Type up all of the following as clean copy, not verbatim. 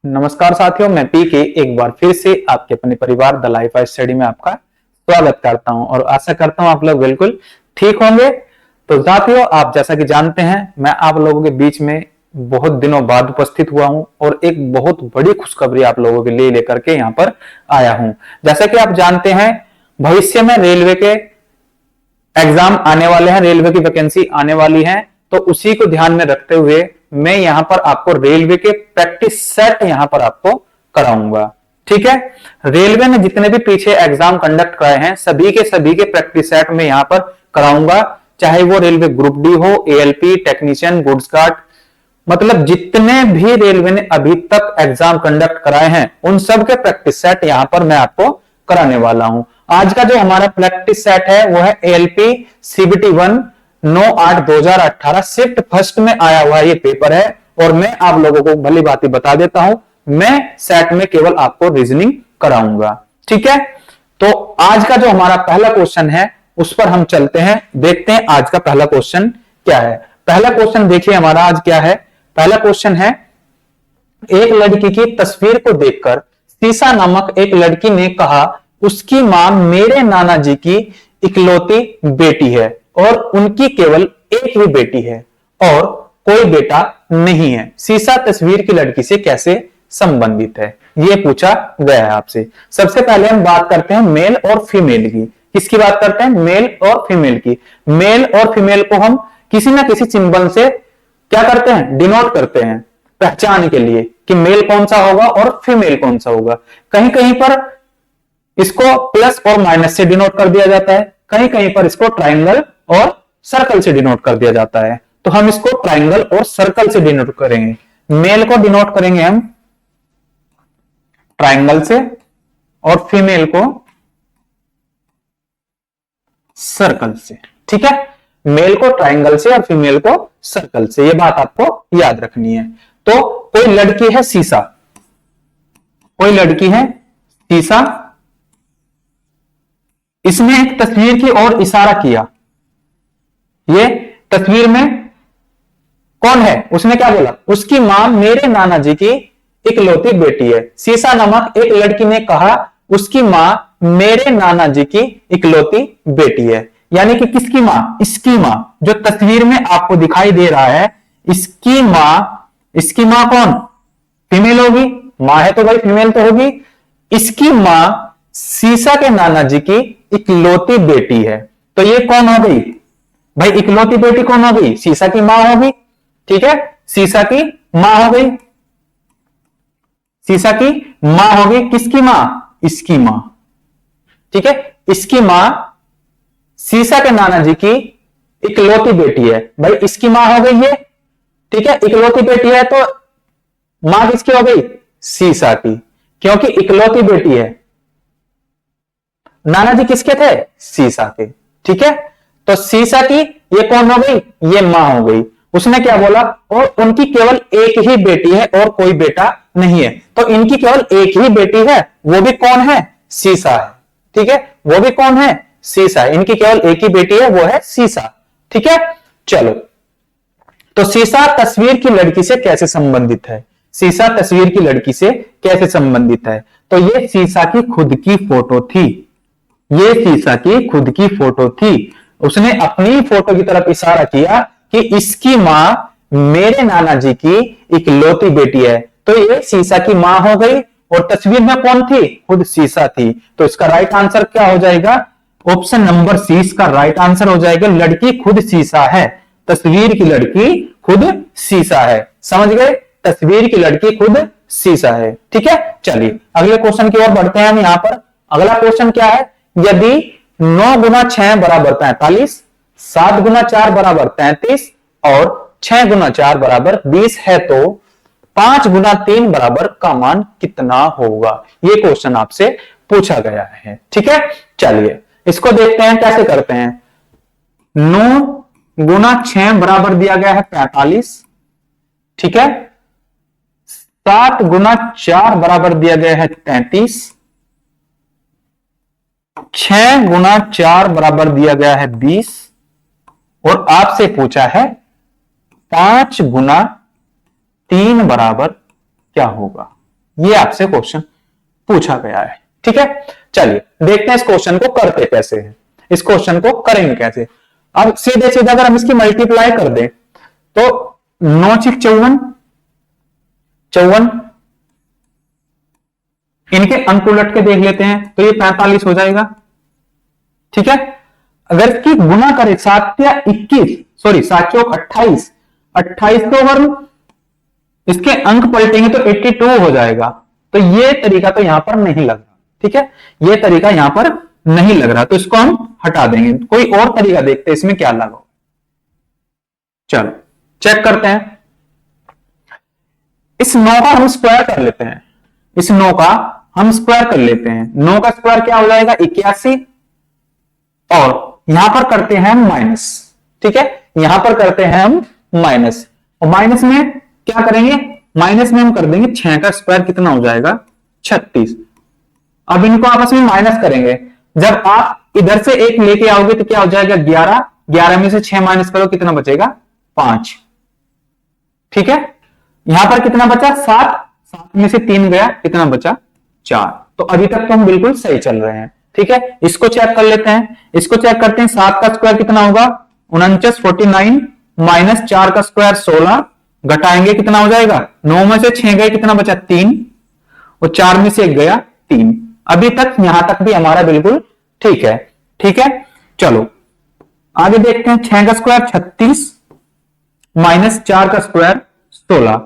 नमस्कार साथियों, मैं पी के एक बार फिर से आपके अपने परिवार द लाइफ स्टडी में आपका स्वागत करता हूं और आशा करता हूं आप लोग बिल्कुल ठीक होंगे। तो साथियों, आप जैसा कि जानते हैं, मैं आप लोगों के बीच में बहुत दिनों बाद उपस्थित हुआ हूं और एक बहुत बड़ी खुशखबरी आप लोगों के लिए लेकर के यहां पर आया हूं। जैसा कि आप जानते हैं, भविष्य में रेलवे के एग्जाम आने वाले हैं, रेलवे की वैकेंसी आने वाली है, तो उसी को ध्यान में रखते हुए मैं यहां पर आपको रेलवे के प्रैक्टिस सेट यहां पर आपको कराऊंगा। ठीक है, रेलवे ने जितने भी पीछे एग्जाम कंडक्ट कराए हैं सभी के प्रैक्टिस सेट में यहां पर कराऊंगा, चाहे वो रेलवे ग्रुप डी हो, एएलपी, टेक्नीशियन, गुड्स गार्ड, मतलब जितने भी रेलवे ने अभी तक एग्जाम कंडक्ट कराए हैं उन सब के प्रैक्टिस सेट यहां पर मैं आपको कराने वाला हूं। आज का जो हमारा प्रैक्टिस सेट है वो है एएलपी सीबीटी 1 9/8/2018 शिफ्ट फर्स्ट में आया हुआ ये पेपर है और मैं आप लोगों को भली बातें बता देता हूं, मैं सेट में केवल आपको रीजनिंग कराऊंगा। ठीक है, तो आज का जो हमारा पहला क्वेश्चन है उस पर हम चलते हैं, देखते हैं आज का पहला क्वेश्चन क्या है। पहला क्वेश्चन देखिए हमारा आज क्या है। पहला क्वेश्चन है, एक लड़की की तस्वीर को देखकर सीसा नामक एक लड़की ने कहा उसकी मां मेरे नाना जी की इकलौती बेटी है और उनकी केवल एक ही बेटी है और कोई बेटा नहीं है। सीसा तस्वीर की लड़की से कैसे संबंधित है, यह पूछा गया है आपसे। सबसे पहले हम बात करते हैं मेल और फीमेल की। किसकी बात करते हैं? मेल और फीमेल की। मेल और फीमेल को हम किसी ना किसी सिंबल से क्या करते हैं? डिनोट करते हैं, पहचान के लिए कि मेल कौन सा होगा और फीमेल कौन सा होगा। कहीं कहीं पर इसको प्लस और माइनस से डिनोट कर दिया जाता है, कहीं कहीं पर इसको ट्राइंगल और सर्कल से डिनोट कर दिया जाता है। तो हम इसको ट्राइंगल और सर्कल से डिनोट करेंगे। मेल को डिनोट करेंगे हम ट्राइंगल से और फीमेल को सर्कल से। ठीक है, मेल को ट्राइंगल से और फीमेल को सर्कल से, यह बात आपको याद रखनी है। तो कोई लड़की है सीसा, कोई लड़की है सीसा, इसने एक तस्वीर की ओर इशारा किया। ये तस्वीर में कौन है? उसने क्या बोला? उसकी मां मेरे नाना जी की इकलौती बेटी है। सीसा नामक एक लड़की ने कहा उसकी मां मेरे नाना जी की इकलौती बेटी है। यानी कि किसकी मां? इसकी मां, जो तस्वीर में आपको दिखाई दे रहा है, इसकी मां कौन? फीमेल होगी। मां है तो भाई फीमेल तो होगी। इसकी मां सीसा के नाना जी की इकलौती बेटी है। तो ये कौन हो गई भाई? इकलौती बेटी कौन हो गई? सीसा की मां होगी। ठीक है, सीसा की मां हो गई, सीसा की मां होगी। किसकी मां? इसकी मां। ठीक है, इसकी मां सीसा के नाना जी की इकलौती बेटी है। भाई इसकी मां हो गई ये। ठीक है, इकलौती बेटी है तो मां किसकी हो गई? सीसा की, क्योंकि इकलौती बेटी है। नाना जी किसके थे? सीसा के। ठीक है, तो सीसा की ये कौन हो गई? ये मां हो गई। उसने क्या बोला? और उनकी केवल एक ही बेटी है और कोई बेटा नहीं है। तो इनकी केवल एक ही बेटी है, वो भी कौन है? सीसा है। ठीक है, वो भी कौन है? सीसा है। इनकी केवल एक ही बेटी है, वो है सीसा। ठीक है, चलो, तो सीसा तस्वीर की लड़की से कैसे संबंधित है? सीसा तस्वीर की लड़की से कैसे संबंधित है? तो ये सीसा की खुद की फोटो थी, ये सीसा की खुद की फोटो थी। उसने अपनी फोटो की तरफ इशारा किया कि इसकी मां मेरे नाना जी की इकलौती बेटी है। तो ये सीसा की मां हो गई और तस्वीर में कौन थी? खुद सीसा थी। तो इसका राइट आंसर क्या हो जाएगा? ऑप्शन नंबर सी इसका राइट आंसर हो जाएगा। लड़की खुद सीसा है, तस्वीर की लड़की खुद सीसा है। समझ गए? तस्वीर की लड़की खुद सीसा है। ठीक है, चलिए अगले क्वेश्चन की ओर बढ़ते हैं हम। यहां पर अगला क्वेश्चन क्या है? यदि 9 गुना 6 बराबर 45, 7 गुना 4 बराबर 33 और 6 गुना 4 बराबर 20 है तो 5 गुना 3 बराबर का मान कितना होगा? ये क्वेश्चन आपसे पूछा गया है। ठीक है, चलिए इसको देखते हैं कैसे करते हैं। 9 गुना 6 बराबर दिया गया है 45। ठीक है, 7 गुना 4 बराबर दिया गया है 33, 6 गुना 4 बराबर दिया गया है 20 और आपसे पूछा है 5 गुना 3 बराबर क्या होगा? ये आपसे क्वेश्चन पूछा गया है। ठीक है, चलिए देखते हैं इस क्वेश्चन को करते कैसे हैं, इस क्वेश्चन को करेंगे कैसे। अब सीधे सीधे अगर हम इसकी मल्टीप्लाई कर दें तो 9 6 54, 54 इनके अंक उलट के देख लेते हैं तो ये 45 हो जाएगा। ठीक है, अगर इसकी गुना करें 7 या 21, सॉरी 7 चौक 28, 28 को अगर इसके अंक पलटेंगे तो 82 हो जाएगा। तो ये तरीका तो यहां पर नहीं लग रहा। ठीक है, ये तरीका यहां पर नहीं लग रहा, तो इसको हम हटा देंगे। कोई और तरीका देखते हैं इसमें क्या लगा। चलो चेक करते हैं। इस 9 का हम स्क्वायर कर लेते हैं, इस 9 का हम स्क्वायर कर लेते हैं। 9 का स्क्वायर क्या हो जाएगा 81, और यहां पर करते हैं हम माइनस। ठीक है, यहां पर करते हैं हम माइनस, और माइनस में क्या करेंगे, माइनस में हम कर देंगे 6 का स्क्वायर कितना हो जाएगा 36। अब इनको आपस में माइनस करेंगे, जब आप इधर से एक लेके आओगे तो क्या हो जाएगा 11, 11 में से 6 माइनस करो कितना बचेगा 5। ठीक है, यहां पर कितना बचा 7, 7 में से 3 गया कितना बचा 4। तो अभी तक तो हम बिल्कुल सही चल रहे हैं। ठीक है, इसको चेक कर लेते हैं, इसको चेक करते हैं। 7 का स्क्वायर कितना होगा 49, 49 माइनस 4 का स्क्वायर 16, घटाएंगे कितना हो जाएगा 9 में से 6 गए कितना बचा 3, और 4 में से 1 गया 3। अभी तक यहां तक भी हमारा बिल्कुल ठीक है। ठीक है, चलो आगे देखते हैं। 6 का स्क्वायर 36 माइनस 4 का स्क्वायर 16,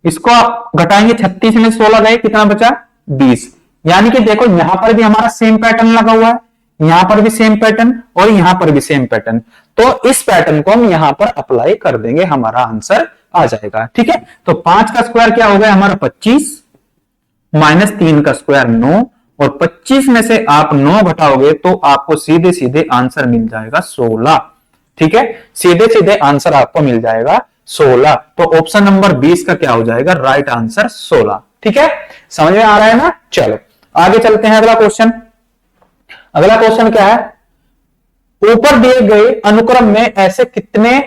इसको घटाएंगे 36 में 16 गए कितना बचा 20। यानी कि देखो यहां पर भी हमारा सेम पैटर्न लगा हुआ है, यहां पर भी सेम पैटर्न और यहां पर भी सेम पैटर्न। तो इस पैटर्न को हम यहां पर अप्लाई कर देंगे, हमारा आंसर आ जाएगा। ठीक है, तो 5 का स्क्वायर क्या हो गया हमारा 25 माइनस 3 का स्क्वायर 9, और 25 में से आप 9 घटाओगे तो आपको सीधे सीधे आंसर मिल जाएगा 16। ठीक है, सीधे सीधे आंसर आपको मिल जाएगा 16। तो ऑप्शन नंबर 20 का क्या हो जाएगा राइट आंसर 16। ठीक है, समझ में आ रहा है ना। चलो आगे चलते हैं। अगला क्वेश्चन, अगला क्वेश्चन क्या है, ऊपर दिए गए अनुक्रम में ऐसे कितने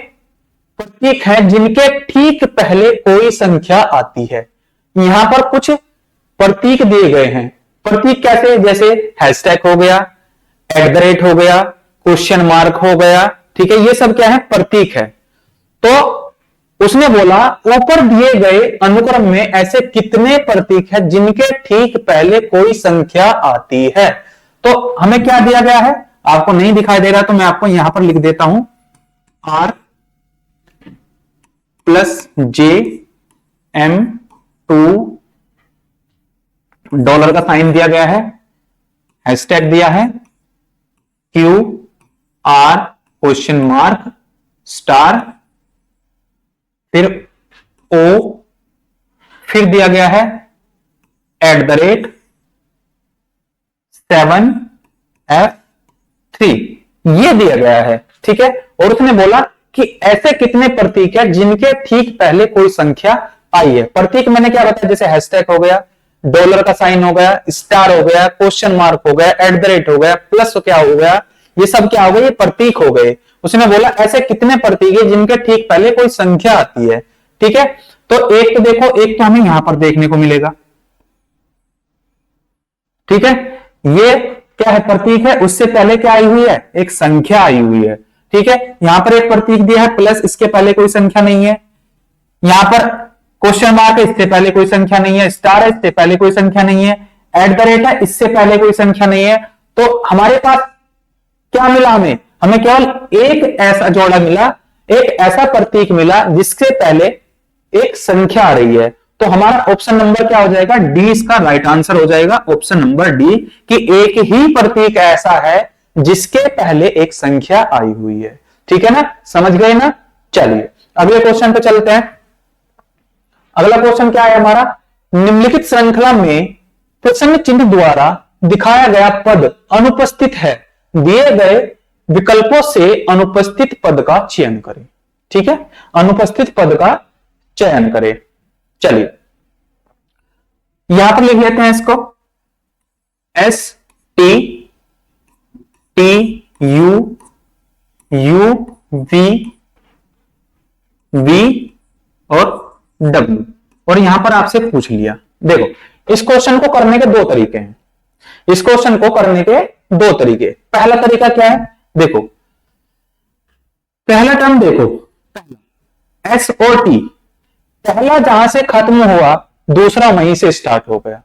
प्रतीक हैं जिनके ठीक पहले कोई संख्या आती है। यहां पर कुछ प्रतीक दिए गए हैं। प्रतीक कैसे, जैसे हैशटैग हो गया, @ हो गया, क्वेश्चन मार्क हो गया। ठीक है, ये सब क्या है प्रतीक है। तो उसने बोला ऊपर दिए गए अनुक्रम में ऐसे कितने प्रतीक हैं जिनके ठीक पहले कोई संख्या आती है। तो हमें क्या दिया गया है, आपको नहीं दिखाई दे रहा तो मैं आपको यहां पर लिख देता हूं, R + JM2 डॉलर का साइन दिया गया है, हैशटैग दिया है, QR क्वेश्चन मार्क स्टार, फिर O, फिर दिया गया है @7F3, ये दिया गया है। ठीक है, और उसने बोला कि ऐसे कितने प्रतीक है जिनके ठीक पहले कोई संख्या आई है। प्रतीक मैंने क्या बताया, जैसे हैशटैग हो गया, डॉलर का साइन हो गया, स्टार हो गया, क्वेश्चन मार्क हो गया, @ हो गया, प्लस क्या हो गया, ये सब क्या हो गए, ये प्रतीक हो गए। उसने बोला ऐसे कितने प्रतीक है जिनके ठीक पहले कोई संख्या आती है। ठीक है, तो एक तो देखो, एक तो हमें यहां पर देखने को मिलेगा। ठीक है, ये क्या है प्रतीक है, उससे पहले क्या आई हुई है एक संख्या आई हुई है। ठीक है, यहां पर एक प्रतीक दिया है प्लस, इसके पहले कोई संख्या नहीं है। यहां पर क्वेश्चन मार्क है, इससे पहले कोई संख्या नहीं है। स्टार है, इससे पहले कोई संख्या नहीं है। @ है, इससे पहले कोई संख्या नहीं है। तो हमारे पास क्या मिला, हमें केवल एक ऐसा जोड़ा मिला, एक ऐसा प्रतीक मिला जिससे पहले एक संख्या आ रही है। तो हमारा ऑप्शन नंबर क्या हो जाएगा, डी इसका राइट आंसर हो जाएगा। ऑप्शन नंबर डी कि एक ही प्रतीक ऐसा है जिसके पहले एक संख्या आई हुई है। ठीक है ना, समझ गए ना। चलिए अगले क्वेश्चन पे चलते हैं। अगला क्वेश्चन क्या है हमारा, निम्नलिखित श्रृंखला में प्रश्न चिन्ह द्वारा दिखाया गया पद अनुपस्थित है, दिए गए विकल्पों से अनुपस्थित पद का चयन करें। ठीक है, अनुपस्थित पद का चयन करें। चलिए यहां पर लिख लेते हैं इसको, STUUV और W, और यहां पर आपसे पूछ लिया, देखो इस क्वेश्चन को करने के दो तरीके हैं। इस क्वेश्चन को करने के दो तरीके। पहला तरीका क्या है, देखो पहला टर्म देखो, एस और टी, पहला जहां से खत्म हुआ दूसरा वहीं से स्टार्ट हो गया।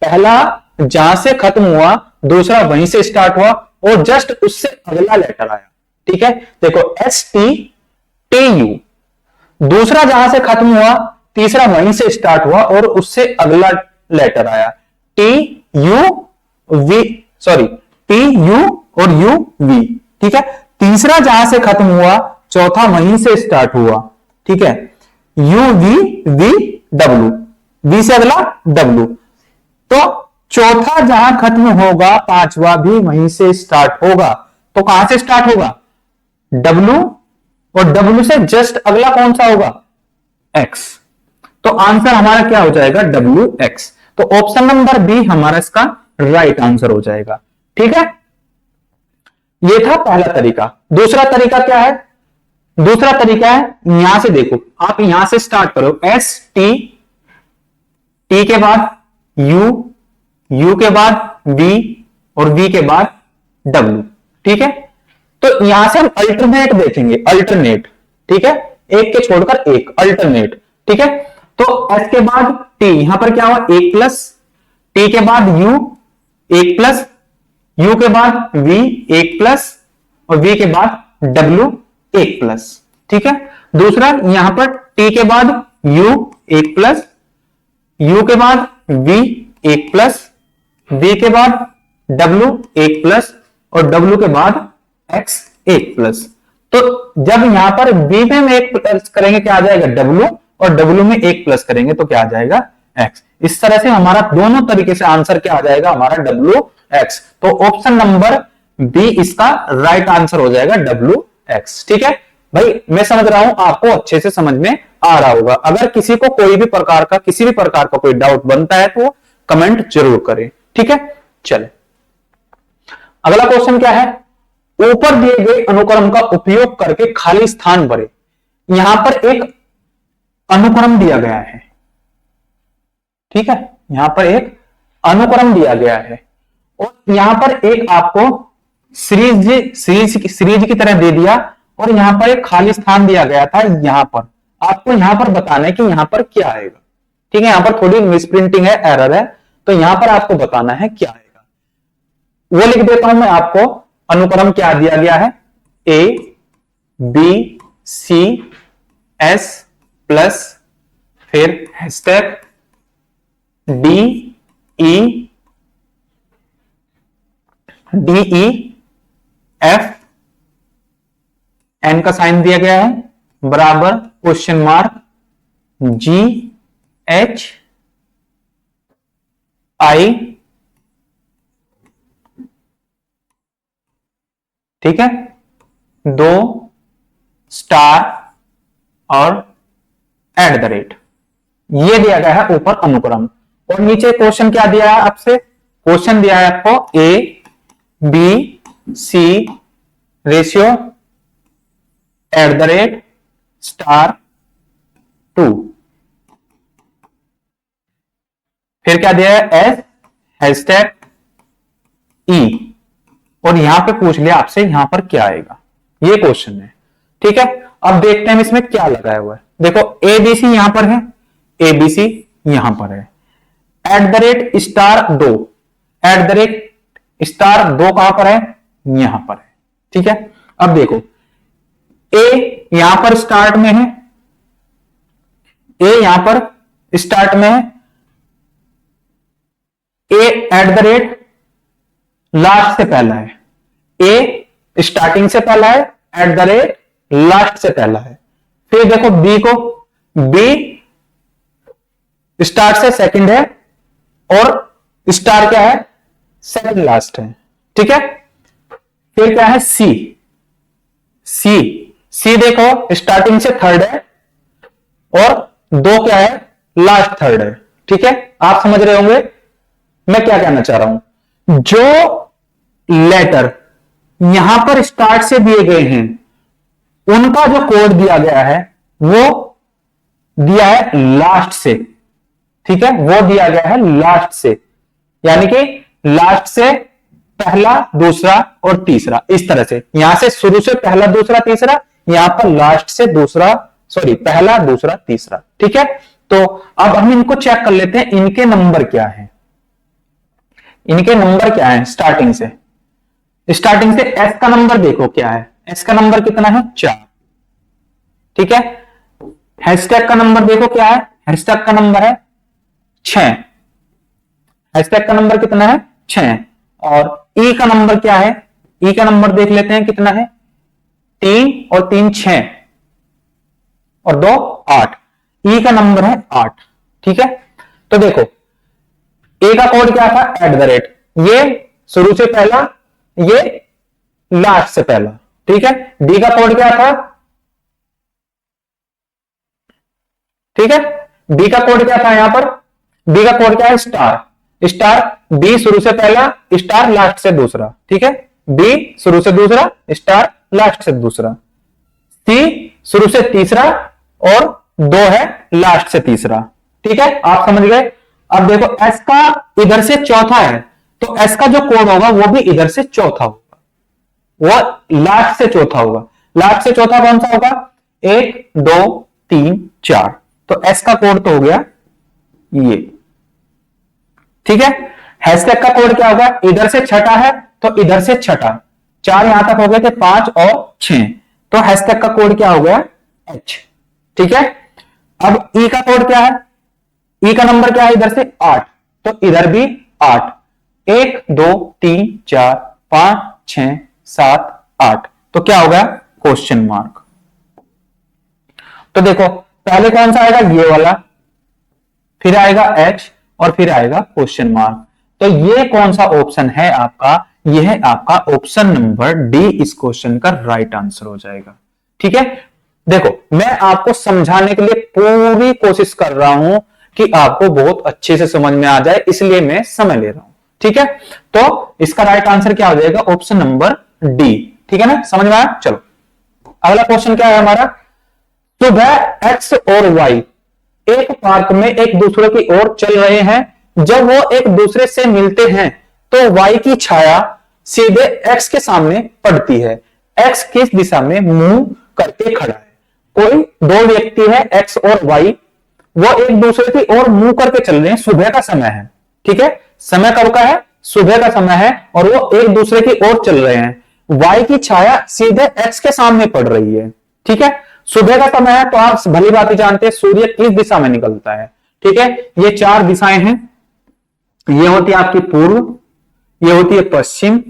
पहला जहां से खत्म हुआ दूसरा वहीं से स्टार्ट हुआ और जस्ट उससे अगला लेटर आया। ठीक है, देखो एस टी टी यू, दूसरा जहां से खत्म हुआ तीसरा वहीं से स्टार्ट हुआ और उससे अगला लेटर आया T U V, sorry T U और यू वी। ठीक है, तीसरा जहां से खत्म हुआ चौथा वहीं से स्टार्ट हुआ। ठीक है, U V V W, V से अगला डब्ल्यू, तो चौथा जहां खत्म होगा पांचवा भी वहीं से स्टार्ट होगा। तो कहां से स्टार्ट होगा, डब्ल्यू, और डब्ल्यू से जस्ट अगला कौन सा होगा, एक्स। तो आंसर हमारा क्या हो जाएगा, डब्ल्यू एक्स। तो ऑप्शन नंबर बी हमारा इसका राइट आंसर हो जाएगा। ठीक है, ये था पहला तरीका। दूसरा तरीका क्या है, दूसरा तरीका है यहां से देखो, आप यहां से स्टार्ट करो, एस टी, टी के बाद यू, यू के बाद वी और वी के बाद डब्ल्यू। ठीक है, तो यहां से हम अल्टरनेट देखेंगे, अल्टरनेट। ठीक है, एक के छोड़कर एक, अल्टरनेट। ठीक है, तो एस के बाद टी, यहां पर क्या हुआ, एक प्लस, टी के बाद यू एक प्लस, यू के बाद वी एक प्लस और वी के बाद डब्ल्यू एक प्लस। ठीक है, दूसरा यहां पर टी के बाद यू एक प्लस, यू के बाद वी एक प्लस, वी के बाद डब्ल्यू एक प्लस और डब्ल्यू के बाद एक्स एक प्लस। तो जब यहां पर वी में हम एक प्लस करेंगे क्या आ जाएगा, डब्ल्यू, और डब्ल्यू में एक प्लस करेंगे तो क्या आ जाएगा, एक्स। इस तरह से हमारा दोनों तरीके से आंसर क्या आ जाएगा, हमारा डब्ल्यू एक्स। तो ऑप्शन नंबर बी इसका राइट आंसर हो जाएगा, डब्ल्यू एक्स। ठीक है भाई, मैं समझ रहा हूं आपको अच्छे से समझ में आ रहा होगा। अगर किसी को कोई भी प्रकार का, किसी भी प्रकार का कोई डाउट बनता है तो कमेंट जरूर करें। ठीक है, चले अगला क्वेश्चन क्या है, ऊपर दिए गए अनुक्रम का उपयोग करके खाली स्थान भरे। यहां पर एक अनुक्रम दिया गया है। ठीक है, यहां पर एक अनुक्रम दिया गया है और यहां पर एक आपको सीरीज की तरह दे दिया और यहां पर एक खाली स्थान दिया गया था। यहां पर आपको यहां पर बताना है कि यहां पर क्या आएगा। ठीक है, यहां पर थोड़ी मिसप्रिंटिंग है, एरर है, तो यहां पर आपको बताना है क्या आएगा। वो लिख देता हूं मैं आपको, अनुक्रम क्या दिया गया है, a B c s plus फिर hashtag d e f, n का साइन दिया गया है बराबर question mark g h i. ठीक है, दो स्टार और एट द रेट, ये दिया गया है ऊपर अनुक्रम। और नीचे क्वेश्चन क्या दिया है आपसे, क्वेश्चन दिया है आपको A B C ratio at the rate star 2, फिर क्या दिया है एस हैशटैग ई, और यहां पे पूछ लिया आपसे यहां पर क्या आएगा, ये क्वेश्चन है। ठीक है, अब देखते हैं इसमें क्या लगाया हुआ है। देखो एबीसी यहां पर है, एबीसी यहां पर है, eight the rate star 2, eight the rate star 2 कहां पर है, यहां पर है। ठीक है, अब देखो ए यहां पर स्टार्ट में है, ए यहां पर स्टार्ट में है, ए एट द रेट लास्ट से पहला है, ए स्टार्टिंग से पहला है, एट द रेट लास्ट से पहला है। फिर देखो बी को, बी स्टार्ट से सेकंड है और स्टार क्या है, सेकंड लास्ट है। ठीक है, फिर क्या है सी, सी देखो स्टार्टिंग से थर्ड है और 2 क्या है, लास्ट थर्ड है। ठीक है, आप समझ रहे होंगे मैं क्या कहना चाह रहा हूं। जो लेटर यहां पर स्टार्ट से दिए गए हैं उनका जो कोड दिया गया है वो दिया है लास्ट से। ठीक है, वो दिया गया है लास्ट से, यानी कि लास्ट से पहला, दूसरा और तीसरा, इस तरह से। यहां से शुरू से पहला, दूसरा, तीसरा, यहां पर लास्ट से दूसरा, सॉरी पहला, दूसरा, तीसरा। ठीक है, तो अब हम इनको चेक कर लेते हैं, इनके नंबर क्या है, इनके नंबर क्या है। स्टार्टिंग से एस का नंबर देखो क्या है, एस का नंबर कितना है 4। ठीक है, हैशटैग का नंबर देखो क्या है, हैशटैग का नंबर है 6, हैशटैग का नंबर कितना है 6। और ई का नंबर क्या है, ई का नंबर देख लेते हैं कितना है 3 और 3 6 और 2 8, ई का नंबर है 8। ठीक है, तो देखो ए का कोड क्या था @, ये शुरू से पहला, ये लास्ट से पहला। ठीक है, डी का कोड क्या था, ठीक है, बी का कोड क्या था यहां पर, बी का कोड क्या है स्टार, बी शुरू से पहला, स्टार लास्ट से दूसरा। ठीक है, बी शुरू से दूसरा, स्टार लास्ट से दूसरा, सी शुरू से तीसरा और 2 है लास्ट से तीसरा। ठीक है, आप समझ गए। अब देखो एस का इधर से चौथा है, तो एस का जो कोड होगा वो भी इधर से चौथा होगा, वो लास्ट से चौथा होगा। लास्ट से चौथा कौन सा होगा 1 2 3 4, तो एस का कोड तो हो गया ये। ठीक है, हैशटैग का कोड क्या होगा, इधर से छठा है तो इधर से छठा, 4 यहां तक हो गए थे 5 और 6, तो हैशटैग का कोड क्या हो गया H। ठीक है, अब ई का कोड क्या है, ई का नंबर क्या है इधर से 8, तो इधर भी 8, 1 2 3 4 5 6 7 8, तो क्या होगा क्वेश्चन मार्क। तो देखो पहले कौन सा आएगा ये वाला, फिर आएगा H और फिर आएगा क्वेश्चन मार्क। तो ये कौन सा ऑप्शन है आपका, यह है आपका ऑप्शन नंबर डी इस क्वेश्चन का राइट आंसर हो जाएगा। ठीक है, देखो मैं आपको समझाने के लिए पूरी कोशिश कर रहा हूं कि आपको बहुत अच्छे से समझ में आ जाए, इसलिए मैं समय ले रहा हूं। ठीक है, तो इसका राइट आंसर क्या हो जाएगा ऑप्शन नंबर डी। ठीक है ना, समझ में आया। चलो अगला क्वेश्चन क्या है हमारा, सुबह एक्स और वाई एक पार्क में एक दूसरे की ओर चल रहे हैं। जब वो एक दूसरे से मिलते हैं तो वाई की छाया सीधे एक्स के सामने पड़ती है। एक्स किस दिशा में मुंह करके खड़ा है। कोई 2 व्यक्ति है एक्स और वाई, वो एक दूसरे की ओर मुंह करके चल रहे हैं, सुबह का समय है। ठीक है, समय कब का है, सुबह का समय है, और वो एक दूसरे की ओर चल रहे हैं। वाई की छाया सीधे एक्स के सामने पड़ रही है। ठीक है, सुबह का समय है तो आप भली बात जानते हैं सूर्य किस दिशा में निकलता है। ठीक है, ये 4 दिशाएं हैं, ये होती है आपकी पूर्व, ये होती है पश्चिम,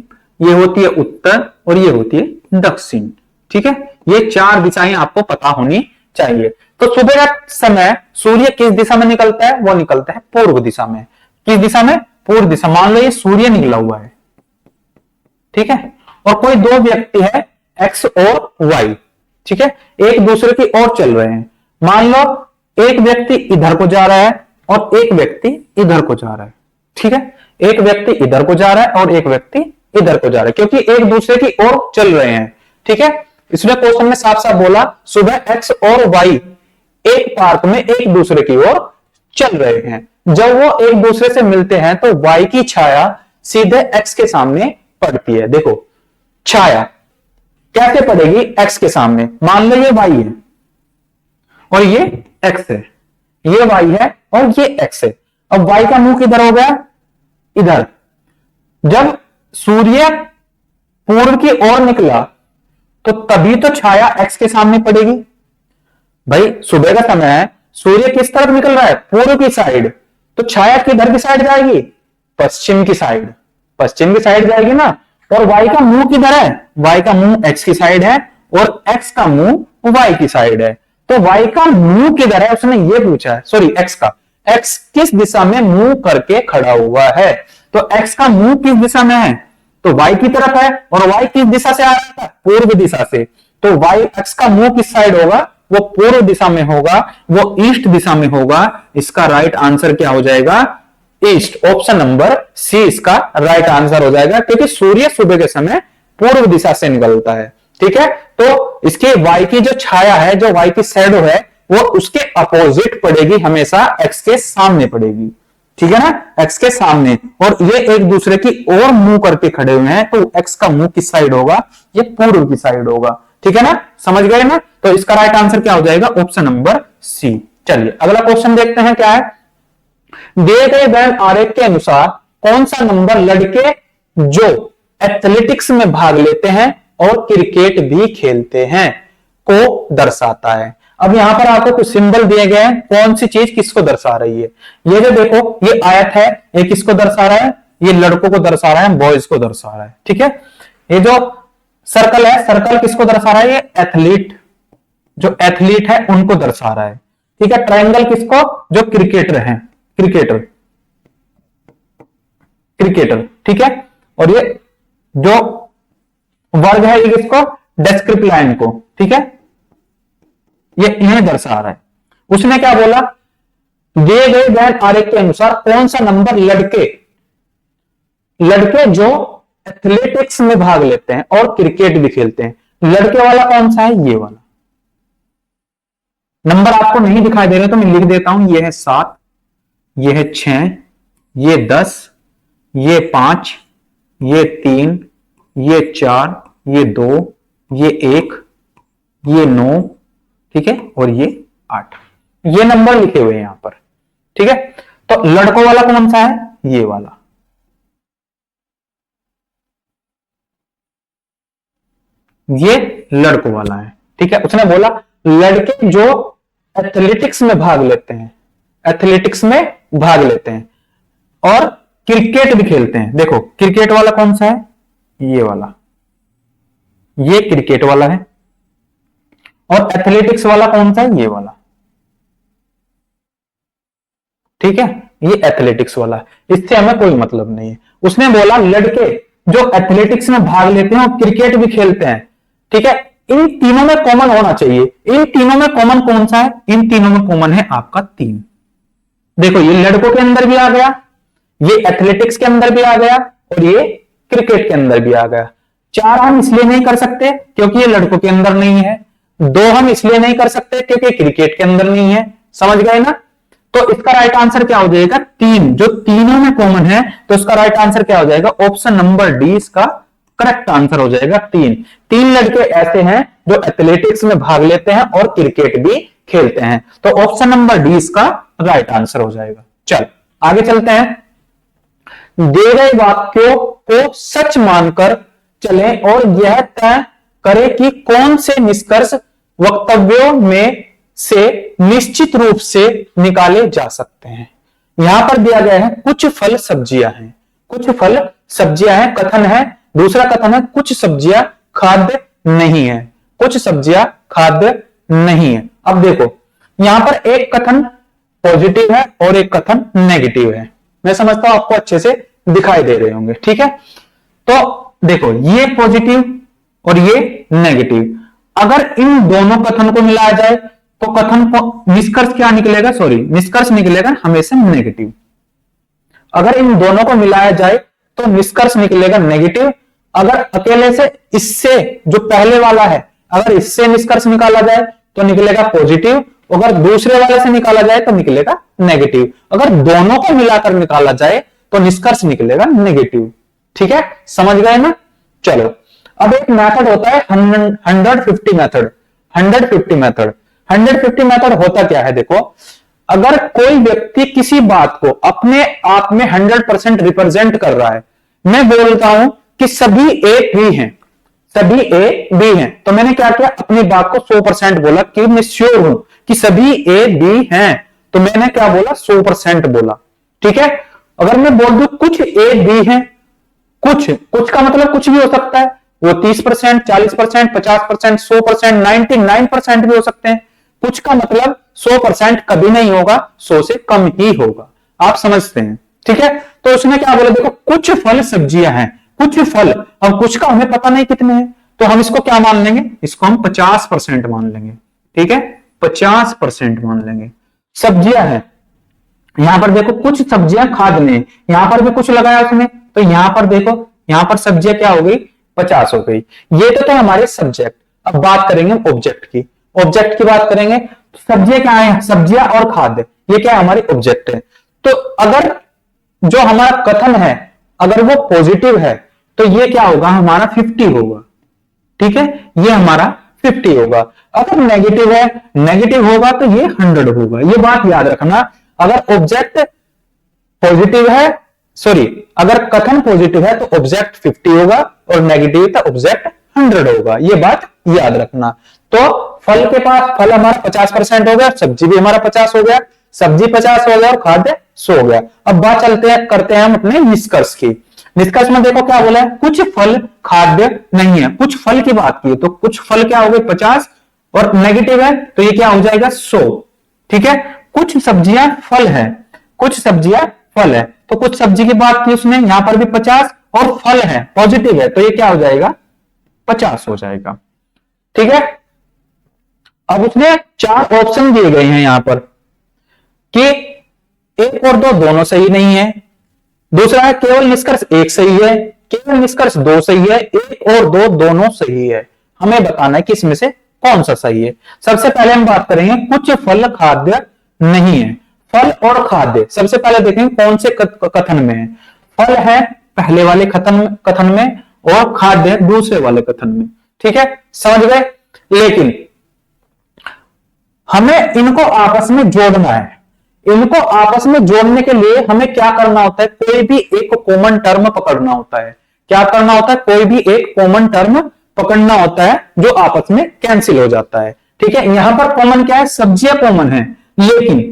ये होती है उत्तर और ये होती है दक्षिण। ठीक है, ये 4 दिशाएं आपको पता होनी चाहिए। तो सुबह का समय सूर्य किस दिशा में निकलता है, वो निकलता है पूर्व दिशा में। किस दिशा में, पूर्व दिशा। मान लो ये सूर्य निकला हुआ है, ठीक है, और कोई 2 व्यक्ति है एक्स और वाई, ठीक है, एक दूसरे की ओर चल रहे हैं। मान लो एक व्यक्ति इधर को जा रहा है और एक व्यक्ति इधर को जा रहा है। ठीक है, एक व्यक्ति इधर को जा रहा है और एक व्यक्ति इधर को जा रहा है, क्योंकि एक दूसरे की ओर चल रहे हैं। ठीक है, इसमें क्वेश्चन में साफ साफ बोला सुबह एक्स और वाई एक पार्क में एक दूसरे की ओर चल रहे हैं। जब वो एक दूसरे से मिलते हैं तो वाई की छाया सीधे एक्स के सामने पड़ती है। देखो छाया कैसे पड़ेगी एक्स के सामने, मान लो ये वाई है और ये एक्स है, ये वाई है और ये एक्स है। अब वाई का मुंह किधर हो गया, इधर। जब सूर्य पूर्व की ओर निकला तो तभी तो छाया एक्स के सामने पड़ेगी। भाई सुबह का समय है, सूर्य किस तरफ निकल रहा है, पूर्व की साइड, तो छाया किधर की साइड जाएगी, पश्चिम की साइड, पश्चिम की साइड जाएगी ना। और वाई का मुंह किधर है, वाई का मुंह एक्स की साइड है और एक्स का मुंह वाई की साइड है। तो वाई का मुंह किधर है, उसने ये पूछा है, सॉरी एक्स का, एक्स किस दिशा में मुंह करके खड़ा हुआ है। तो एक्स का मुंह किस दिशा में है, तो वाई की तरफ है, और वाई किस दिशा से आ रहा था, पूर्व दिशा से। तो वाई एक्स का मुंह किस साइड होगा, वो पूर्व दिशा में होगा, वो ईस्ट दिशा में होगा। इसका राइट आंसर क्या हो जाएगा, ईस्ट। ऑप्शन नंबर सी इसका राइट आंसर हो जाएगा, क्योंकि सूर्य सुबह के समय पूर्व दिशा से निकलता है। ठीक है, तो इसके वाई की जो छाया है, जो वाई की शैडो है, वो उसके अपोजिट पड़ेगी, हमेशा x के सामने पड़ेगी, ठीक है ना, x के सामने। और ये एक दूसरे की ओर मुंह करके खड़े हुए हैं, तो x का मुंह किस साइड होगा, ये पूर्व की साइड होगा, ठीक है ना, समझ गए ना। तो इसका राइट आंसर क्या हो जाएगा, ऑप्शन नंबर सी। चलिए अगला क्वेश्चन देखते हैं क्या है। दिए गए वैन आरेख के अनुसार कौन सा नंबर लड़के जो एथलेटिक्स में भाग लेते हैं और क्रिकेट भी खेलते हैं को दर्शाता है। अब यहां पर आपको कुछ सिंबल दिए गए हैं, कौन सी चीज किसको दर्शा रही है। ये जो देखो ये आयत है, ये किसको दर्शा रहा है, ये लड़कों को दर्शा रहा है, बॉयज को दर्शा रहा है, ठीक है। ये जो सर्कल है, सर्कल किसको दर्शा रहा है, ये एथलीट, जो एथलीट है उनको दर्शा रहा है, ठीक है। ट्रायंगल किसको, जो क्रिकेटर हैं, क्रिकेटर, क्रिकेटर, ठीक है। और ये जो वर्ग है ये किसको, डेस्क्रिप्ट लाइन को, ठीक है, ये इन्हें दर्शा रहा है। उसने क्या बोला, दिए गए वैन आरेख के अनुसार कौन सा नंबर लड़के, लड़के जो एथलेटिक्स में भाग लेते हैं और क्रिकेट भी खेलते हैं, लड़के वाला कौन सा है, ये वाला। नंबर आपको नहीं दिखाई दे रहे तो मैं लिख देता हूं, ये है 7, ये है 6, ये 10, ये 5, ये 3, ये 4, ये 2, ये 1, ये 9, ठीक है, और ये 8, ये नंबर लिखे हुए हैं यहां पर, ठीक है। तो लड़कों वाला कौन सा है, ये वाला, ये लड़कों वाला है, ठीक है। उसने बोला लड़के जो एथलेटिक्स में भाग लेते हैं, एथलेटिक्स में भाग लेते हैं और क्रिकेट भी खेलते हैं। देखो क्रिकेट वाला कौन सा है, ये वाला, ये क्रिकेट वाला है। और एथलेटिक्स वाला कौन सा है, ये वाला, ठीक है, ये एथलेटिक्स वाला है। इससे हमें कोई मतलब नहीं है। उसने बोला लड़के जो एथलेटिक्स में भाग लेते हैं और क्रिकेट भी खेलते हैं, ठीक है, इन तीनों में कॉमन होना चाहिए। इन तीनों में कॉमन कौन सा है, इन तीनों में कॉमन है आपका 3। देखो ये लड़कों के अंदर भी आ गया, ये एथलेटिक्स के अंदर भी आ गया और ये क्रिकेट के अंदर भी आ गया। 4 हम इसलिए नहीं कर सकते क्योंकि ये लड़कों के अंदर नहीं है, 2 हम इसलिए नहीं कर सकते क्योंकि क्रिकेट के अंदर नहीं है, समझ गए ना। तो इसका राइट आंसर क्या हो जाएगा, 3, जो तीनों में कॉमन है। तो इसका राइट आंसर क्या हो जाएगा, ऑप्शन नंबर डी इसका करेक्ट आंसर हो जाएगा। 3 लड़के ऐसे हैं जो एथलेटिक्स में भाग लेते हैं और क्रिकेट भी खेलते हैं। तो ऑप्शन नंबर डी इसका राइट आंसर हो जाएगा। चल आगे चलते हैं। दिए गए वाक्यों को सच मानकर चलें और यह तय करें कि कौन से निष्कर्ष वक्तव्यों में से निश्चित रूप से निकाले जा सकते हैं। यहां पर दिया गया है कुछ फल सब्जियां हैं, कुछ फल सब्जियां हैं, कथन है। दूसरा कथन है कुछ सब्जियां खाद्य नहीं है, कुछ सब्जियां खाद्य नहीं है। अब देखो यहां पर एक कथन पॉजिटिव है और एक कथन नेगेटिव है। मैं समझता हूं आपको अच्छे से दिखाई दे रहे होंगे, ठीक है। तो देखो ये पॉजिटिव और ये नेगेटिव, अगर इन दोनों कथन को मिलाया जाए तो कथन को निष्कर्ष क्या निकलेगा, सॉरी निष्कर्ष निकलेगा हमेशा नेगेटिव। अगर इन दोनों को मिलाया जाए तो निष्कर्ष निकलेगा नेगेटिव। अगर अकेले से इससे जो पहले वाला है अगर इससे निष्कर्ष निकाला जाए तो निकलेगा पॉजिटिव, अगर दूसरे वाले से निकाला जाए तो निकलेगा नेगेटिव। अगर दोनों को मिलाकर निकाला जाए तो निष्कर्ष निकलेगा नेगेटिव, ठीक है, समझ गए ना। चलो अब एक मेथड होता है 150 मेथड। 150 मेथड होता क्या है, देखो अगर कोई व्यक्ति किसी बात को अपने आप में 100% रिप्रेजेंट कर रहा है, मैं बोलता हूं कि सभी ए बी हैं, सभी ए बी हैं, तो मैंने क्या किया, अपनी बात को 100% बोला कि मैं श्योर हूं कि सभी ए बी हैं, तो मैंने क्या बोला 100% बोला, ठीक है। अगर मैं बोल दूं कुछ ए बी हैं, कुछ का मतलब कुछ भी हो सकता है, वो 30%, 40%, 50%, 100%, 99% भी हो सकते हैं। कुछ का मतलब 100% कभी नहीं होगा, 100 से कम ही होगा, आप समझते हैं, ठीक है। तो उसने क्या बोला, देखो कुछ फल सब्जियां हैं, कुछ फल, अब कुछ का हमें पता नहीं कितने हैं, तो हम इसको क्या मान लेंगे, इसको हम 50% मान लेंगे, ठीक है, 50% मान लेंगे। सब्जियां हैं, यहां पर देखो कुछ सब्जियां खाद्य में, यहां पर भी कुछ लगाया उसने, तो यहां पर देखो यहां पर सब्जियां क्या हो गई, 50 हो गई। ये तो हमारे सब्जेक्ट। अब बात करेंगे ऑब्जेक्ट की, ऑब्जेक्ट की बात करेंगे सब्जियां क्या है, सब्जियां और खाद्य, ये क्या है, हमारी ऑब्जेक्ट है। तो अगर जो हमारा कथन है अगर वो पॉजिटिव है तो ये क्या होगा, हमारा 50 होगा। ठीक है, ये हमारा 50 होगा। अगर नेगेटिव है, नेगेटिव होगा तो ये 100 होगा। ये बात याद रखना, अगर ऑब्जेक्ट पॉजिटिव है, सॉरी, अगर कथन पॉजिटिव है तो ऑब्जेक्ट 50 होगा और नेगेटिव तो ऑब्जेक्ट 100 होगा। ये बात याद रखना। तो फल के पास, फल हमारा 50% हो गया, सब्जी भी हमारा 50 हो गया, सब्जी 50 हो गया और खाद्य 100 हो गया। अब बात चलते हैं, करते हैं हम अपने निष्कर्ष की। निष्कर्ष में देखो क्या बोला है, कुछ फल खाद्य नहीं है। कुछ फल की बात की तो कुछ फल क्या हो गए 50 और नेगेटिव है तो ये क्या हो जाएगा 100। ठीक है, कुछ सब्जियां फल है, कुछ सब्जियां फल है, तो कुछ सब्जी की बात की उसने, यहां पर भी 50 और फल है पॉजिटिव है तो ये क्या हो जाएगा 50 हो जाएगा। ठीक है, अब उसने 4 ऑप्शन दिए गए हैं यहां पर कि 1 और 2 दोनों सही नहीं है। दूसरा है केवल निष्कर्ष 1 सही है, केवल निष्कर्ष 2 सही है, 1 और 2 दोनों सही है। हमें बताना है कि इसमें से कौन सा सही है। सबसे पहले हम बात करेंगे कुछ फल खाद्य नहीं है। फल और खाद्य सबसे पहले देखेंगे कौन से कथन में है। फल है पहले वाले कथन में और खाद्य दूसरे वाले कथन में। ठीक है, समझ गए। लेकिन हमें इनको आपस में जोड़ना है। इनको आपस में जोड़ने के लिए हमें क्या करना होता है, कोई भी एक कॉमन टर्म पकड़ना होता है। क्या करना होता है, कोई भी एक कॉमन टर्म पकड़ना होता है जो आपस में कैंसिल हो जाता है। ठीक है, यहां पर कॉमन क्या है, सब्जियां कॉमन है, लेकिन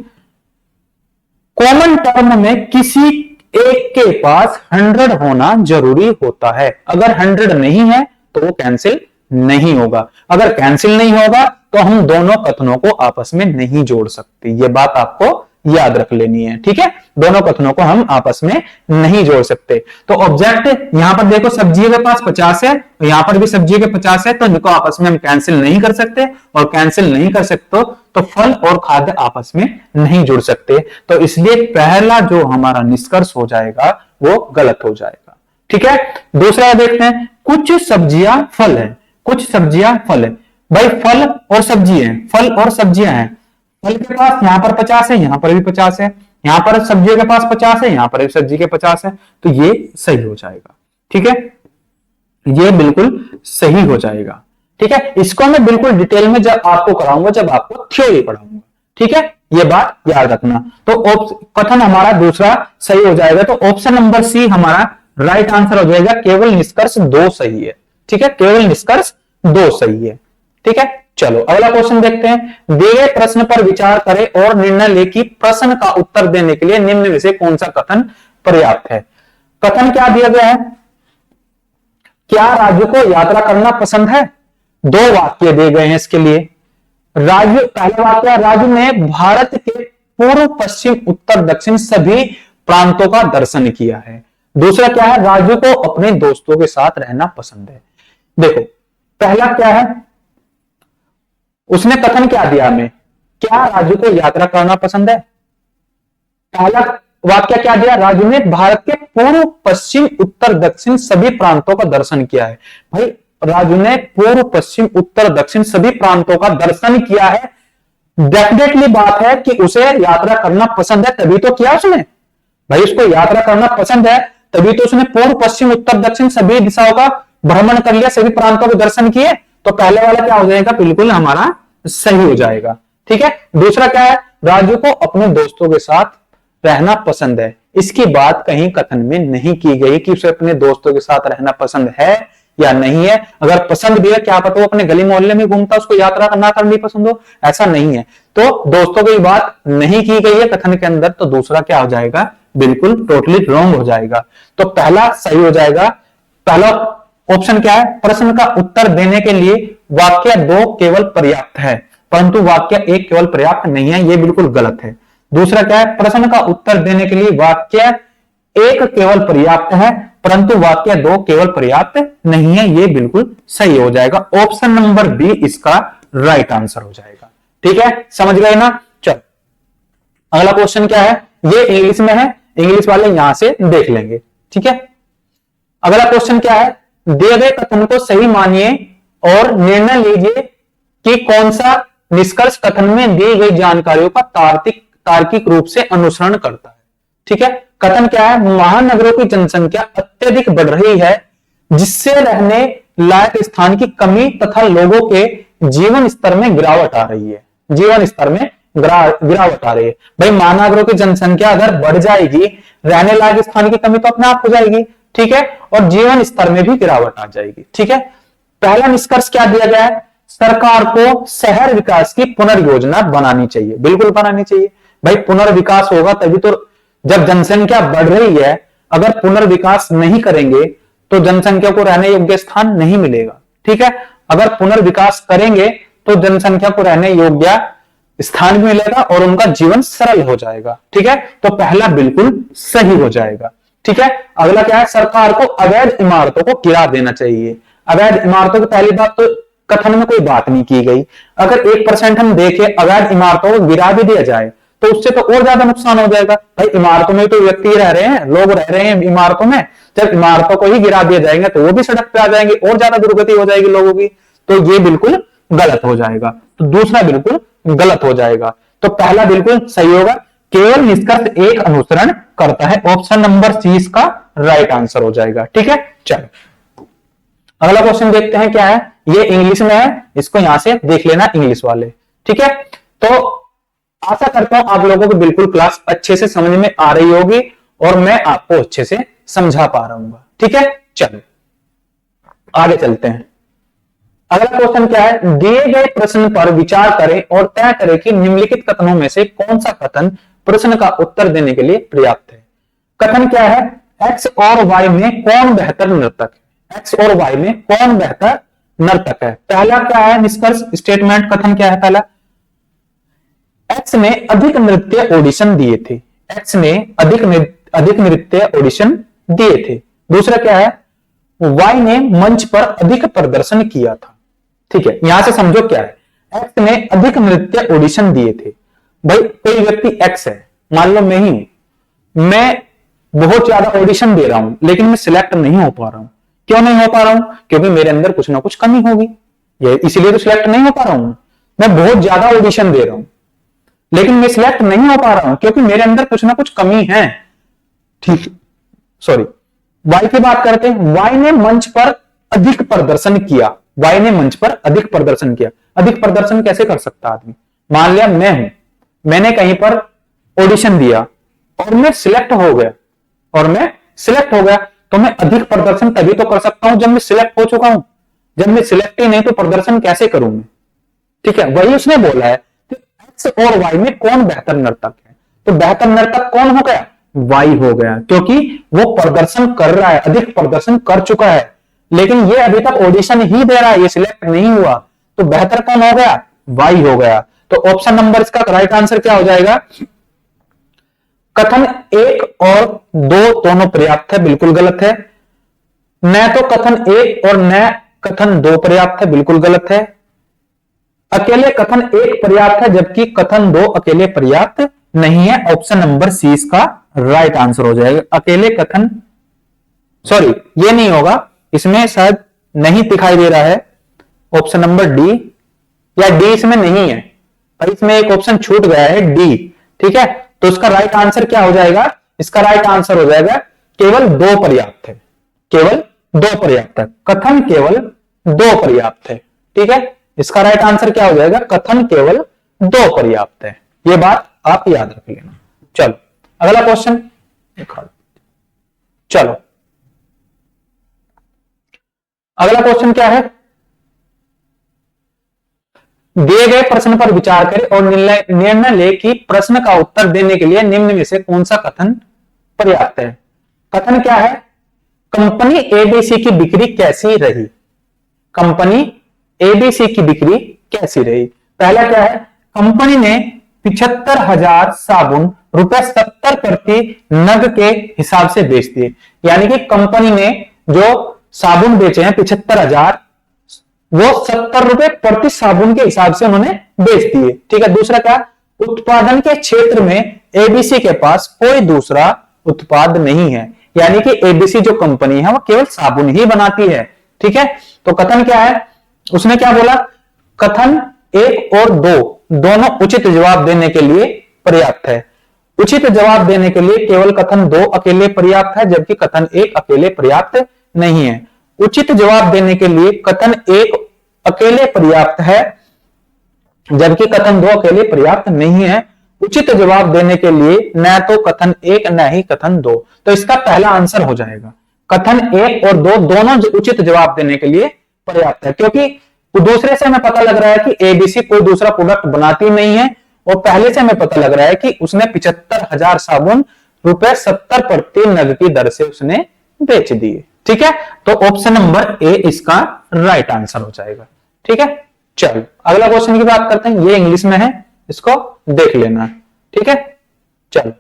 कॉमन टर्म में किसी एक के पास 100 होना जरूरी होता है। अगर 100 नहीं है तो वो कैंसिल नहीं होगा। अगर कैंसिल नहीं होगा तो हम दोनों कथनों को आपस में नहीं जोड़ सकते। ये बात आपको याद रख लेनी है। ठीक है, दोनों कथनों को हम आपस में नहीं जोड़ सकते। तो ऑब्जेक्ट यहां पर देखो सब्जियों के पास 50 है, यहां पर भी सब्जियों के 50 है, तो इनको आपस में हम कैंसिल नहीं कर सकते, और कैंसिल नहीं कर सकते तो फल और खाद्य आपस में नहीं जुड़ सकते। तो इसलिए पहला जो हमारा निष्कर्ष हो जाएगा वो गलत हो जाएगा। ठीक है, दूसरा देखते हैं, कुछ सब्जियां फल है, कुछ सब्जियां फल है। भाई फल और सब्जी है, फल और सब्जियां हैं। फल के पास यहां पर 50 है, यहां पर भी 50 है, यहां पर सब्जियों के पास 50 है, यहां पर भी सब्जी के 50 है, तो ये सही हो जाएगा। ठीक है, ये बिल्कुल सही हो जाएगा। ठीक है, इसको मैं बिल्कुल डिटेल में जब आपको कराऊंगा, जब आपको थ्योरी पढ़ाऊंगा। ठीक है, ये बात याद रखना। तो कथन हमारा दूसरा सही हो जाएगा। तो ऑप्शन नंबर सी हमारा राइट आंसर हो जाएगा, केवल निष्कर्ष 2 सही है। ठीक है, केवल निष्कर्ष 2 सही है। ठीक है, चलो अगला क्वेश्चन देखते हैं। दिए गए प्रश्न पर विचार करें और निर्णय लें कि प्रश्न का उत्तर देने के लिए निम्न में से कौन सा कथन पर्याप्त है। कथन क्या दिया गया है, क्या राजू को यात्रा करना पसंद है। 2 वाक्य दिए गए हैं इसके लिए। राजू, पहला वाक्य, राजू ने भारत के पूर्व पश्चिम उत्तर दक्षिण सभी प्रांतों का दर्शन किया है। दूसरा क्या है, राजू को अपने दोस्तों के साथ रहना पसंद है। देखो पहला क्या है, उसने कथन क्या दिया हमें, क्या राजू को यात्रा करना पसंद है। पहला वाक्य क्या दिया, राजू ने भारत के पूर्व पश्चिम उत्तर दक्षिण सभी प्रांतों का दर्शन किया है। भाई राजू ने पूर्व पश्चिम उत्तर दक्षिण सभी प्रांतों का दर्शन किया है, डेफिनेटली बात है कि उसे यात्रा करना पसंद है, तभी तो किया उसने। भाई उसको यात्रा करना पसंद है तभी तो उसने पूर्व पश्चिम उत्तर दक्षिण सभी दिशाओं का भ्रमण कर लिया, सभी प्रांतों के दर्शन किए। तो पहले वाला क्या हो जाएगा, बिल्कुल हमारा सही हो जाएगा। ठीक है, दूसरा क्या है, राजू को अपने दोस्तों के साथ रहना पसंद है। इसकी बात कहीं कथन में नहीं की गई कि उसे अपने दोस्तों के साथ रहना पसंद है या नहीं है। अगर पसंद भी है, क्या पता वो अपने गली मोहल्ले में घूमता, उसको यात्रा ना करनी पसंद हो, ऐसा नहीं है। तो दोस्तों की बात नहीं की गई है कथन के अंदर, तो दूसरा क्या हो जाएगा, बिल्कुल टोटली रॉन्ग हो जाएगा। तो पहला सही हो जाएगा। पहला ऑप्शन क्या है, प्रश्न का उत्तर देने के लिए वाक्य 2 केवल पर्याप्त है, परंतु वाक्य 1 केवल पर्याप्त नहीं है, यह बिल्कुल गलत है। दूसरा क्या है, प्रश्न का उत्तर देने के लिए वाक्य 1 केवल पर्याप्त है, परंतु वाक्य 2 केवल पर्याप्त नहीं है, यह बिल्कुल सही हो जाएगा। ऑप्शन नंबर बी इसका राइट आंसर हो जाएगा। ठीक है, समझ गए ना। चल अगला क्वेश्चन क्या है, ये इंग्लिश में है, इंग्लिश वाले यहां से देख लेंगे। ठीक है, अगला क्वेश्चन क्या है, दिए गए कथन को सही मानिए और निर्णय लीजिए कि कौन सा निष्कर्ष कथन में दी गई जानकारियों का तार्किक रूप से अनुसरण करता है। ठीक है, कथन क्या है? महानगरों की जनसंख्या अत्यधिक बढ़ रही है, जिससे रहने लायक स्थान की कमी तथा लोगों के जीवन स्तर में गिरावट आ रही है। जीवन स्तर में गिरावट आ रही है। भाई महानगरों की जनसंख्या अगर बढ़ जाएगी, रहने लायक स्थान की कमी तो अपने आप हो जाएगी। ठीक है, और जीवन स्तर में भी गिरावट आ जाएगी। ठीक है, पहला निष्कर्ष क्या दिया गया है? सरकार को शहर विकास की पुनर्योजना बनानी चाहिए। बिल्कुल बनानी चाहिए। भाई पुनर्विकास होगा तभी तो, जब जनसंख्या बढ़ रही है, अगर पुनर्विकास नहीं करेंगे तो जनसंख्या को रहने योग्य स्थान नहीं मिलेगा। ठीक है, अगर पुनर्विकास करेंगे तो जनसंख्या को रहने योग्य स्थान भी मिलेगा और उनका जीवन सरल हो जाएगा। ठीक है, तो पहला बिल्कुल सही हो जाएगा। ठीक है, अगला क्या है? सरकार को अवैध इमारतों को गिरा देना चाहिए। अवैध इमारतों की पहली बात तो कथन में कोई बात नहीं की गई। अगर 1% हम देखें अवैध इमारतों को गिरा भी दिया जाए तो उससे तो और ज्यादा नुकसान हो जाएगा। भाई इमारतों में तो व्यक्ति रह रहे हैं, लोग रह रहे हैं इमारतों में, जब इमारतों को ही गिरा दिया जाएंगे तो वो भी सड़क पे आ जाएंगे और ज्यादा दुर्गति हो जाएगी लोगों की। तो ये बिल्कुल गलत हो जाएगा। तो दूसरा बिल्कुल गलत हो जाएगा। तो पहला बिल्कुल सही होगा, केवल निष्कर्ष एक अनुसरण करता है। ऑप्शन नंबर सी इसका राइट आंसर हो जाएगा। ठीक है, चलो अगला क्वेश्चन देखते हैं क्या है। ये इंग्लिश में है, इसको यहां से देख लेना इंग्लिश वाले। ठीक है, तो आशा करता हूं आप लोगों को बिल्कुल क्लास अच्छे से समझ में आ रही होगी और मैं आपको अच्छे से समझा पा रहा हूं। ठीक है, चलो आगे चलते हैं। अगला क्वेश्चन क्या है? दिए गए प्रश्न पर विचार करें और तय करें कि निम्नलिखित कथनों में से कौन सा कथन प्रश्न का उत्तर देने के लिए पर्याप्त है। कथन क्या है? एक्स और वाई में कौन बेहतर नर्तक है? एक्स और वाई में कौन बेहतर नर्तक है? पहला क्या है निष्कर्ष स्टेटमेंट? कथन क्या है पहला? एक्स ने अधिक नृत्य ऑडिशन दिए थे। एक्स ने अधिक नृत्य ऑडिशन दिए थे। दूसरा क्या है? वाई ने मंच पर अधिक प्रदर्शन किया था। ठीक है, यहां से समझो क्या है। एक्स ने अधिक नृत्य ऑडिशन दिए थे। भाई कोई व्यक्ति एक्स है, मान लो मैं ही हूं, मैं बहुत ज्यादा ऑडिशन दे रहा हूं लेकिन मैं सिलेक्ट नहीं हो पा रहा हूं। क्यों नहीं हो पा रहा हूं? क्योंकि मेरे अंदर कुछ ना कुछ कमी होगी, ये इसीलिए तो सिलेक्ट नहीं हो पा रहा हूं। मैं बहुत ज्यादा ऑडिशन दे रहा हूं लेकिन मैं सिलेक्ट नहीं हो पा रहा हूं क्योंकि मेरे अंदर कुछ ना कुछ कमी है। ठीक, सॉरी, वाई की बात करते हैं। वाई ने मंच पर अधिक प्रदर्शन किया। वाई ने मंच पर अधिक प्रदर्शन किया। अधिक प्रदर्शन कैसे कर सकता आदमी? मान लिया मैं हूं, मैंने कहीं पर ऑडिशन दिया और मैं सिलेक्ट हो गया, तो मैं अधिक प्रदर्शन तभी तो कर सकता हूं जब मैं सिलेक्ट हो चुका हूं। जब मैं सिलेक्ट ही नहीं तो प्रदर्शन कैसे करूं मैं? ठीक है, वही उसने बोला है कि एक्स और वाई में कौन बेहतर नर्तक है। तो बेहतर नर्तक कौन हो गया? वाई हो गया, क्योंकि वो प्रदर्शन कर रहा है, अधिक प्रदर्शन कर चुका है, लेकिन ये अभी तक ऑडिशन ही दे रहा है, ये सिलेक्ट नहीं हुआ। तो बेहतर कौन हो गया? वाई हो गया। तो ऑप्शन नंबर इसका राइट आंसर क्या हो जाएगा? कथन 1 और 2 दोनों पर्याप्त है, बिल्कुल गलत है। न तो कथन 1 और न कथन 2 पर्याप्त है, बिल्कुल गलत है। अकेले कथन 1 पर्याप्त है जबकि कथन 2 अकेले पर्याप्त नहीं है। ऑप्शन नंबर सी इसका राइट आंसर हो जाएगा। अकेले कथन, सॉरी ये नहीं होगा, इसमें शायद नहीं दिखाई दे रहा है ऑप्शन नंबर डी, या डी इसमें नहीं है, पर इसमें एक ऑप्शन छूट गया है डी। ठीक है, तो इसका राइट आंसर क्या हो जाएगा? इसका राइट आंसर हो जाएगा केवल 2 पर्याप्त है। केवल 2 पर्याप्त है, कथन केवल 2 पर्याप्त है। ठीक है, इसका राइट आंसर क्या हो जाएगा? कथन केवल 2 पर्याप्त है। ये बात आप याद रख लेना। चलो अगला क्वेश्चन, चलो अगला क्वेश्चन क्या है? दिए गए प्रश्न पर विचार करें और निर्णय ले कि प्रश्न का उत्तर देने के लिए निम्न में से कौन सा कथन पर्याप्त है। कथन क्या है? कंपनी एबीसी की बिक्री कैसी रही? कंपनी एबीसी की बिक्री कैसी रही? पहला क्या है? कंपनी ने 75,000 साबुन ₹70 प्रति नग के हिसाब से बेच दिए। यानी कि कंपनी ने जो साबुन बेचे हैं 75,000, वो 70 रुपए प्रति साबुन के हिसाब से उन्होंने बेच दिए। ठीक है, दूसरा क्या? उत्पादन के क्षेत्र में एबीसी के पास कोई दूसरा उत्पाद नहीं है। यानी कि एबीसी जो कंपनी है वो केवल साबुन ही बनाती है। ठीक है, तो कथन क्या है? उसने क्या बोला? कथन एक और दो दोनों उचित जवाब देने के लिए पर्याप्त है। उचित जवाब देने के लिए केवल कथन दो अकेले पर्याप्त है, जबकि कथन एक अकेले पर्याप्त नहीं है। उचित जवाब देने के लिए कथन एक अकेले पर्याप्त है, जबकि कथन दो अकेले पर्याप्त नहीं है। उचित जवाब देने के लिए न तो कथन एक न ही कथन दो। तो इसका पहला आंसर हो जाएगा कथन एक और दो दोनों उचित जवाब देने के लिए पर्याप्त है, क्योंकि दूसरे से हमें पता लग रहा है कि एबीसी कोई दूसरा प्रोडक्ट बनाती नहीं है, और पहले से हमें पता लग रहा है कि उसने 75,000 साबुन ₹70 प्रति नग की दर से उसने बेच दिए। ठीक है, तो ऑप्शन नंबर ए इसका राइट आंसर हो जाएगा। ठीक है, चलो अगला क्वेश्चन की बात करते हैं। ये इंग्लिश में है, इसको देख लेना। ठीक है, चलो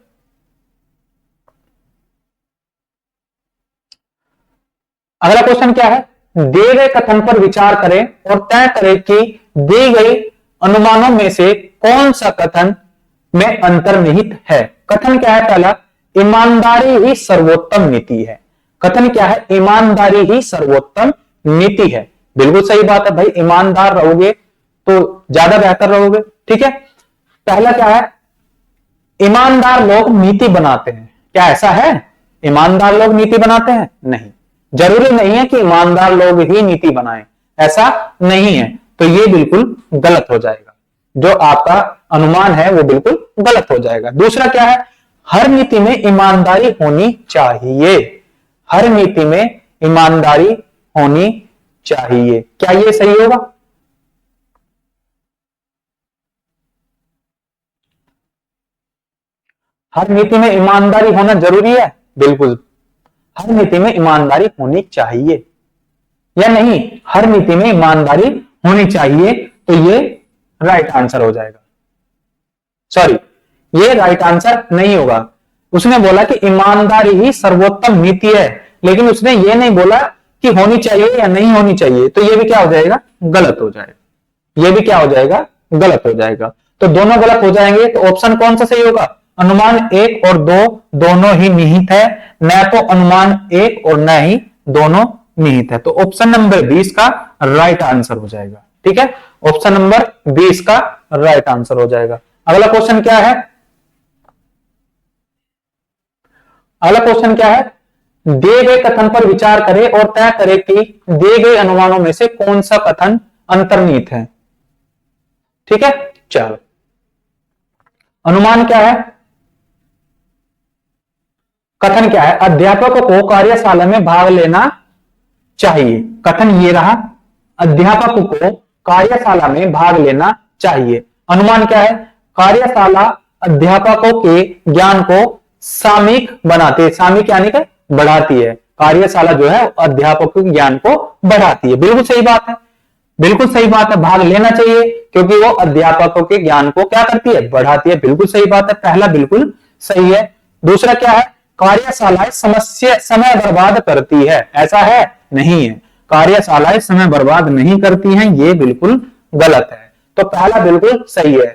अगला क्वेश्चन क्या है। दिए गए कथन पर विचार करें और तय करें कि दी गई अनुमानों में से कौन सा कथन में अंतर्निहित है। कथन क्या है पहला, ईमानदारी ही सर्वोत्तम नीति है। कथन क्या है, ईमानदारी ही सर्वोत्तम नीति है। बिल्कुल सही बात है भाई, ईमानदार रहोगे तो ज्यादा बेहतर रहोगे। ठीक है, पहला क्या है, ईमानदार लोग नीति बनाते हैं। क्या ऐसा है, ईमानदार लोग नीति बनाते हैं? नहीं, जरूरी नहीं है कि ईमानदार लोग ही नीति बनाएं, ऐसा नहीं है। तो ये बिल्कुल गलत हो जाएगा, जो आपका अनुमान है वो बिल्कुल गलत हो जाएगा। दूसरा क्या है, हर नीति में ईमानदारी होनी चाहिए। हर नीति में ईमानदारी होनी चाहिए। क्या ये सही होगा? हर नीति में ईमानदारी होना जरूरी है? बिल्कुल, हर नीति में ईमानदारी होनी चाहिए या नहीं? हर नीति में ईमानदारी होनी चाहिए, तो ये राइट आंसर हो जाएगा। सॉरी, ये राइट आंसर नहीं होगा। उसने बोला कि ईमानदारी ही सर्वोत्तम नीति है, लेकिन उसने ये नहीं बोला कि होनी चाहिए या नहीं होनी चाहिए। तो ये भी क्या हो जाएगा, गलत हो जाएगा। ये भी क्या हो जाएगा, गलत हो जाएगा। तो दोनों गलत हो जाएंगे। तो ऑप्शन कौन सा सही होगा, अनुमान एक और दो दोनों ही निहित है, न तो अनुमान एक और न ही दोनों निहित है। तो ऑप्शन नंबर 20 का राइट आंसर हो जाएगा। ठीक है, ऑप्शन नंबर 20 का राइट आंसर हो जाएगा। अगला क्वेश्चन क्या है, अगला क्वेश्चन क्या है, दिए गए कथन पर विचार करें और तय करें कि दिए गए अनुमानों में से कौन सा कथन अंतर्निहित है। ठीक है, चलो अनुमान क्या है, कथन क्या है, अध्यापकों को कार्यशाला में भाग लेना चाहिए। कथन ये रहा, अध्यापकों को कार्यशाला में भाग लेना चाहिए। अनुमान क्या है, कार्यशाला अध्यापकों के ज्ञान को सामयिक बनाती है। सामयिक यानी कि बढ़ाती है। कार्यशाला जो है अध्यापकों के ज्ञान को बढ़ाती है। बिल्कुल सही बात है, बिल्कुल सही बात है, भाग लेना चाहिए क्योंकि वो अध्यापकों के ज्ञान को क्या करती है, बढ़ाती है। बिल्कुल सही बात है, पहला बिल्कुल सही है। दूसरा क्या है, कार्यशालाएं समय बर्बाद करती है। ऐसा है, नहीं है, कार्यशालाएं समय बर्बाद नहीं करती हैं, ये बिल्कुल गलत है। तो पहला बिल्कुल सही है।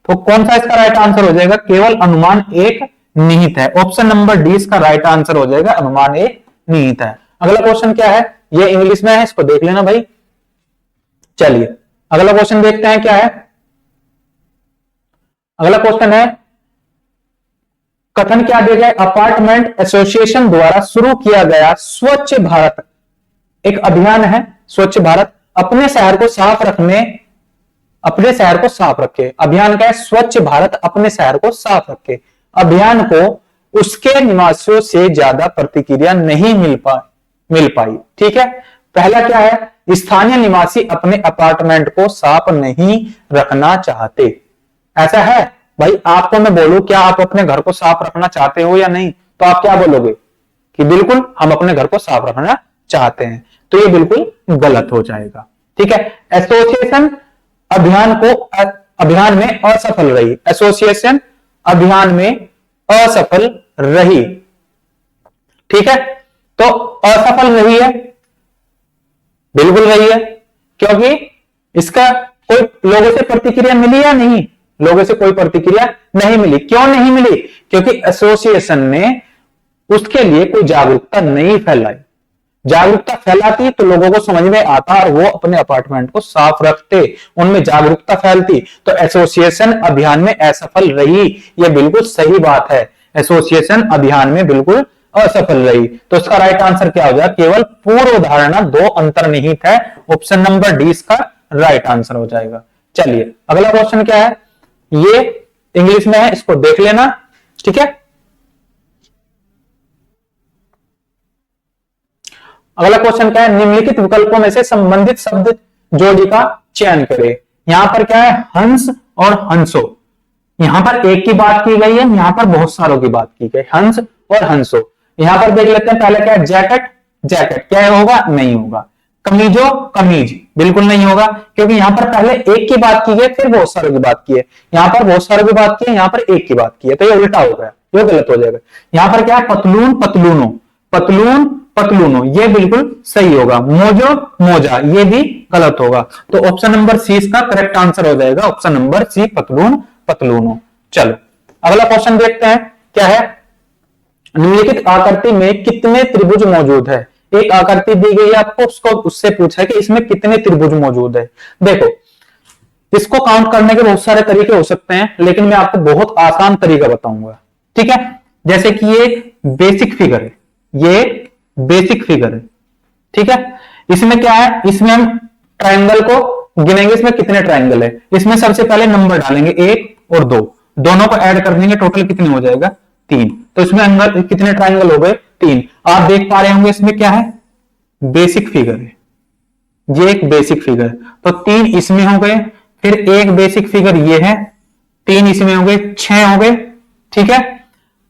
तो कौन सा इसका राइट आंसर हो जाएगा, केवल अनुमान एक निहित है। ऑप्शन नंबर डी इसका राइट आंसर हो जाएगा, अनुमान एक निहित है। अगला क्वेश्चन क्या है, ये इंग्लिश में है, इसको देख लेना भाई। चलिए अगला क्वेश्चन देखते हैं क्या है। अगला क्वेश्चन है, कथन क्या दिया गया, अपार्टमेंट एसोसिएशन द्वारा शुरू किया गया स्वच्छ भारत एक अभियान है। स्वच्छ भारत अपने शहर को साफ रखने, अपने शहर को साफ रखे। अभियान क्या है, स्वच्छ भारत अपने शहर को साफ रखे। अभियान को उसके निवासियों से ज्यादा प्रतिक्रिया नहीं मिल पाई। ठीक है, पहला क्या है, स्थानीय निवासी अपने अपार्टमेंट को साफ नहीं रखना चाहते। ऐसा है भाई, आपको मैं बोलूं क्या आप अपने घर को साफ रखना चाहते हो या नहीं, तो आप क्या बोलोगे कि बिल्कुल हम अपने घर को साफ रखना चाहते हैं। तो ये बिल्कुल गलत हो जाएगा। ठीक है, एसोसिएशन अभियान में असफल रही। एसोसिएशन अभियान में असफल रही। ठीक है, तो असफल रही है, बिल्कुल रही है, क्योंकि इसका कोई लोगों से प्रतिक्रिया मिली या नहीं, लोगों से कोई प्रतिक्रिया नहीं मिली। क्यों नहीं मिली, क्योंकि एसोसिएशन ने उसके लिए कोई जागरूकता नहीं फैलाई। जागरूकता फैलाती तो लोगों को समझ में आता और वो अपने अपार्टमेंट को साफ रखते, उनमें जागरूकता फैलती। तो एसोसिएशन अभियान में असफल रही, ये बिल्कुल सही बात है। एसोसिएशन अभियान में बिल्कुल असफल रही। तो इसका राइट आंसर क्या हो जाएगा? केवल पूर्व धारणा दो अंतर्निहित है। ऑप्शन नंबर डी इसका राइट आंसर हो जाएगा। चलिए अगला क्वेश्चन क्या है, ये इंग्लिश में है, इसको देख लेना, ठीक है। अगला क्वेश्चन क्या है, निम्नलिखित विकल्पों में से संबंधित शब्द जोड़ी का चयन करें। यहां पर क्या है, हंस और हंसो। यहां पर एक की बात की गई है, यहां पर बहुत सारों की बात की गई, हंस और हंसो। यहां पर देख लेते हैं, पहले क्या है, जैकेट, जैकेट क्या होगा? नहीं होगा। कमीजो, कमीज बिल्कुल नहीं होगा, क्योंकि यहां पर पहले एक की बात की है, फिर बहुत सारों की बात की है। यहां पर बहुत सारों की बात की है, यहां पर एक की बात की है, तो ये उल्टा हो गया, ये गलत हो जाएगा। यहां पर क्या है, पतलून, पतलूनो, पतलून, पतलूनो, ये बिल्कुल सही होगा। मोजो, मोजा, ये भी गलत होगा। तो ऑप्शन नंबर सी इसका करेक्ट आंसर हो जाएगा, ऑप्शन नंबर सी, पतलून, पतलूनो। चलो अगला क्वेश्चन देखते हैं, क्या है, निम्नलिखित आकृति में कितने त्रिभुज मौजूद है। एक आकृति दी गई है आपको, उसको उससे पूछा है कि इसमें कितने त्रिभुज मौजूद है। देखो इसको काउंट करने के बहुत सारे तरीके हो सकते हैं, लेकिन मैं आपको बहुत आसान तरीका बताऊंगा, ठीक है। जैसे कि ये बेसिक फिगर है, ये बेसिक फिगर है, ठीक है। इसमें क्या है, इसमें हम ट्राइंगल को गिनेंगे, इसमें कितने ट्राइंगल है। इसमें सबसे पहले नंबर डालेंगे 1 और 2, दोनों को ऐड कर देंगे, टोटल कितने हो जाएगा, 3। तो इसमें अंदर कितने ट्राइंगल हो गए, 3। आप देख पा रहे होंगे इसमें क्या है, बेसिक फिगर है, ये एक बेसिक फिगर। तो 3 इसमें हो गए, फिर एक बेसिक फिगर ये है, 3 इसमें हो गए, 6 हो गए, ठीक है।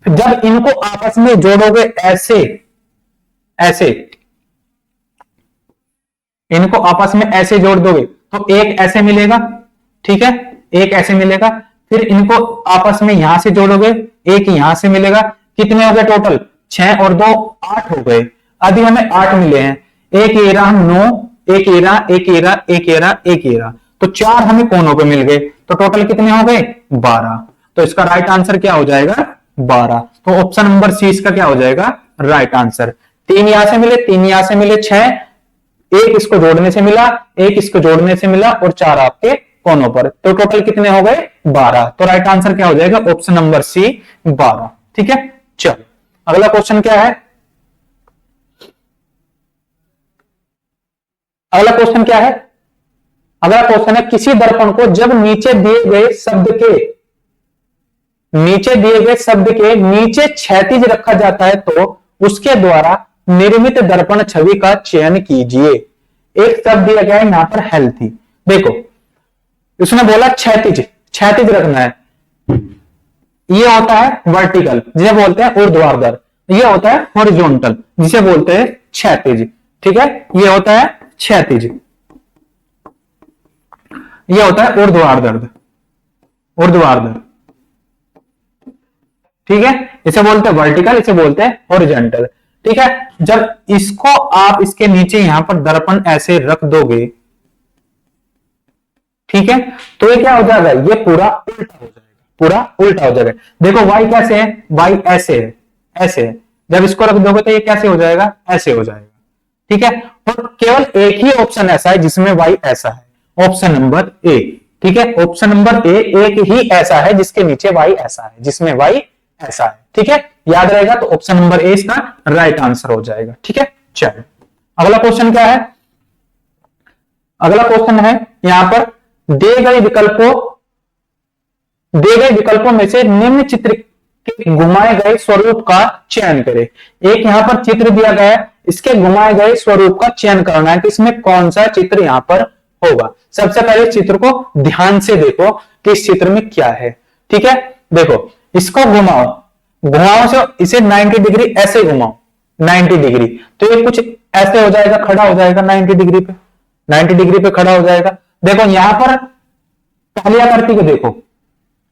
जब इनको आपस में जोड़ोगे ऐसे, ऐसे इनको आपस में ऐसे जोड़ दोगे तो एक ऐसे मिलेगा, ठीक है, एक ऐसे मिलेगा। फिर इनको आपस में यहां से जोड़ोगे, एक यहां से मिलेगा। कितने हो गए टोटल, 6 और 2 8 हो गए। अभी हमें 8 मिले हैं, एक ये रहा 9, एक ये रहा, एक ये रहा, एक ये रहा, एक ये रहा, तो 4 हमें कोनों पे मिल गए। तो टोटल कितने हो गए, 12। तो इसका राइट आंसर क्या हो जाएगा, 12। तो ऑप्शन नंबर सी इसका क्या हो जाएगा, राइट आंसर। 3 यहां से मिले, 3 यहां से मिले, 6, एक इसको जोड़ने से मिला, एक इसको जोड़ने से मिला, और 4 आपके कोनों पर। तो टोटल कितने हो गए, 12। तो राइट आंसर क्या हो जाएगा, ऑप्शन नंबर सी, 12, ठीक है। चलो अगला क्वेश्चन क्या है, अगला क्वेश्चन क्या है, अगला क्वेश्चन है, किसी दर्पण को जब नीचे दिए गए शब्द के नीचे क्षैतिज रखा जाता है तो उसके द्वारा निर्मित दर्पण छवि का चयन कीजिए। एक शब्द दिया गया है यहां पर, हेल्थी। देखो उसने बोला क्षैतिज, क्षैतिज रखना है। ये होता है वर्टिकल, जिसे बोलते हैं ऊर्ध्वाधर। ये होता है हॉरिजॉन्टल, जिसे बोलते हैं क्षैतिज, ठीक है। ये होता है क्षैतिज, ये होता है ऊर्ध्वाधर, ऊर्ध्वाधर, ठीक है। इसे बोलते हैं वर्टिकल, इसे बोलते हैं हॉरिजॉन्टल, ठीक है। जब इसको आप इसके नीचे यहां पर दर्पण ऐसे रख दोगे, ठीक है, तो ये क्या हो जाएगा, ये पूरा उल्टा हो जाएगा, पूरा उल्टा हो जाएगा। देखो वाई कैसे है, वाई ऐसे है, ऐसे है। जब इसको रख दोगे तो ये कैसे हो जाएगा, ऐसे हो जाएगा, ठीक है। और केवल एक ही ऑप्शन ऐसा है जिसमें वाई ऐसा है, ऑप्शन नंबर ए, ठीक है। ऑप्शन नंबर ए एक ही ऐसा है जिसके नीचे वाई ऐसा है, जिसमें वाई ऐसा है, ठीक है। याद रहेगा, तो ऑप्शन नंबर ए इसका राइट आंसर हो जाएगा, ठीक है। चलो अगला क्वेश्चन क्या है, अगला क्वेश्चन है यहां पर, दिए गए विकल्पों में से निम्न चित्र के घुमाए गए स्वरूप का चयन करें। एक यहां पर चित्र दिया गया है, इसके घुमाए गए स्वरूप का चयन करना है कि इसमें कौन सा चित्र यहां पर होगा। सबसे पहले चित्र को ध्यान से देखो कि इस चित्र में क्या है, ठीक है। देखो इसको घुमाओ, घुमाओ से इसे 90 डिग्री ऐसे घुमाओ, 90 डिग्री, तो ये कुछ ऐसे हो जाएगा, खड़ा हो जाएगा 90 डिग्री पे, 90 डिग्री पे खड़ा हो जाएगा। देखो यहां पर पहली आकृति को देखो,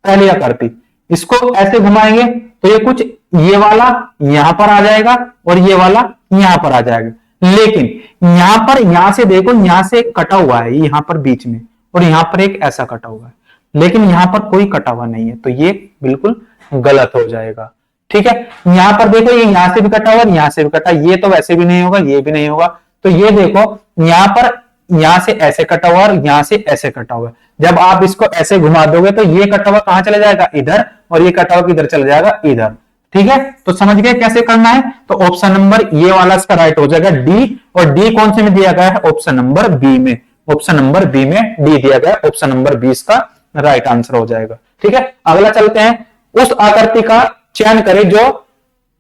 पहली आकृति, इसको ऐसे घुमाएंगे तो ये कुछ ये वाला यहां पर आ जाएगा और ये वाला यहां पर आ जाएगा। लेकिन यहां पर, यहां से देखो, यहां से एक कटा हुआ है यहां पर बीच में, और यहां पर एक ऐसा कटा हुआ है, लेकिन यहां पर कोई कटा हुआ नहीं है, तो ये बिल्कुल गलत हो जाएगा। ठीक है। यहां पर देखो ये यहां से भी कटा हुआ, यहां से भी कटा, ये तो वैसे भी नहीं होगा, ये भी नहीं होगा। तो ये देखो यहां पर यहां से ऐसे कटा हुआ और यहां से ऐसे कटा हुआ। जब आप इसको ऐसे घुमा दोगे तो ये कटा हुआ कहां चला जाएगा, इधर, और ये कटा हुआ किधर चला जाएगा, इधर। ठीक है, तो समझ गए कैसे करना है। तो ऑप्शन नंबर ये वाला इसका राइट हो जाएगा डी, और डी कौन से में दिया गया है, ऑप्शन नंबर बी में। ऑप्शन नंबर बी में डी दिया गया, ऑप्शन नंबर 20 का राइट आंसर हो जाएगा। ठीक है, अगला चलते हैं। उस आकृति का चयन करें जो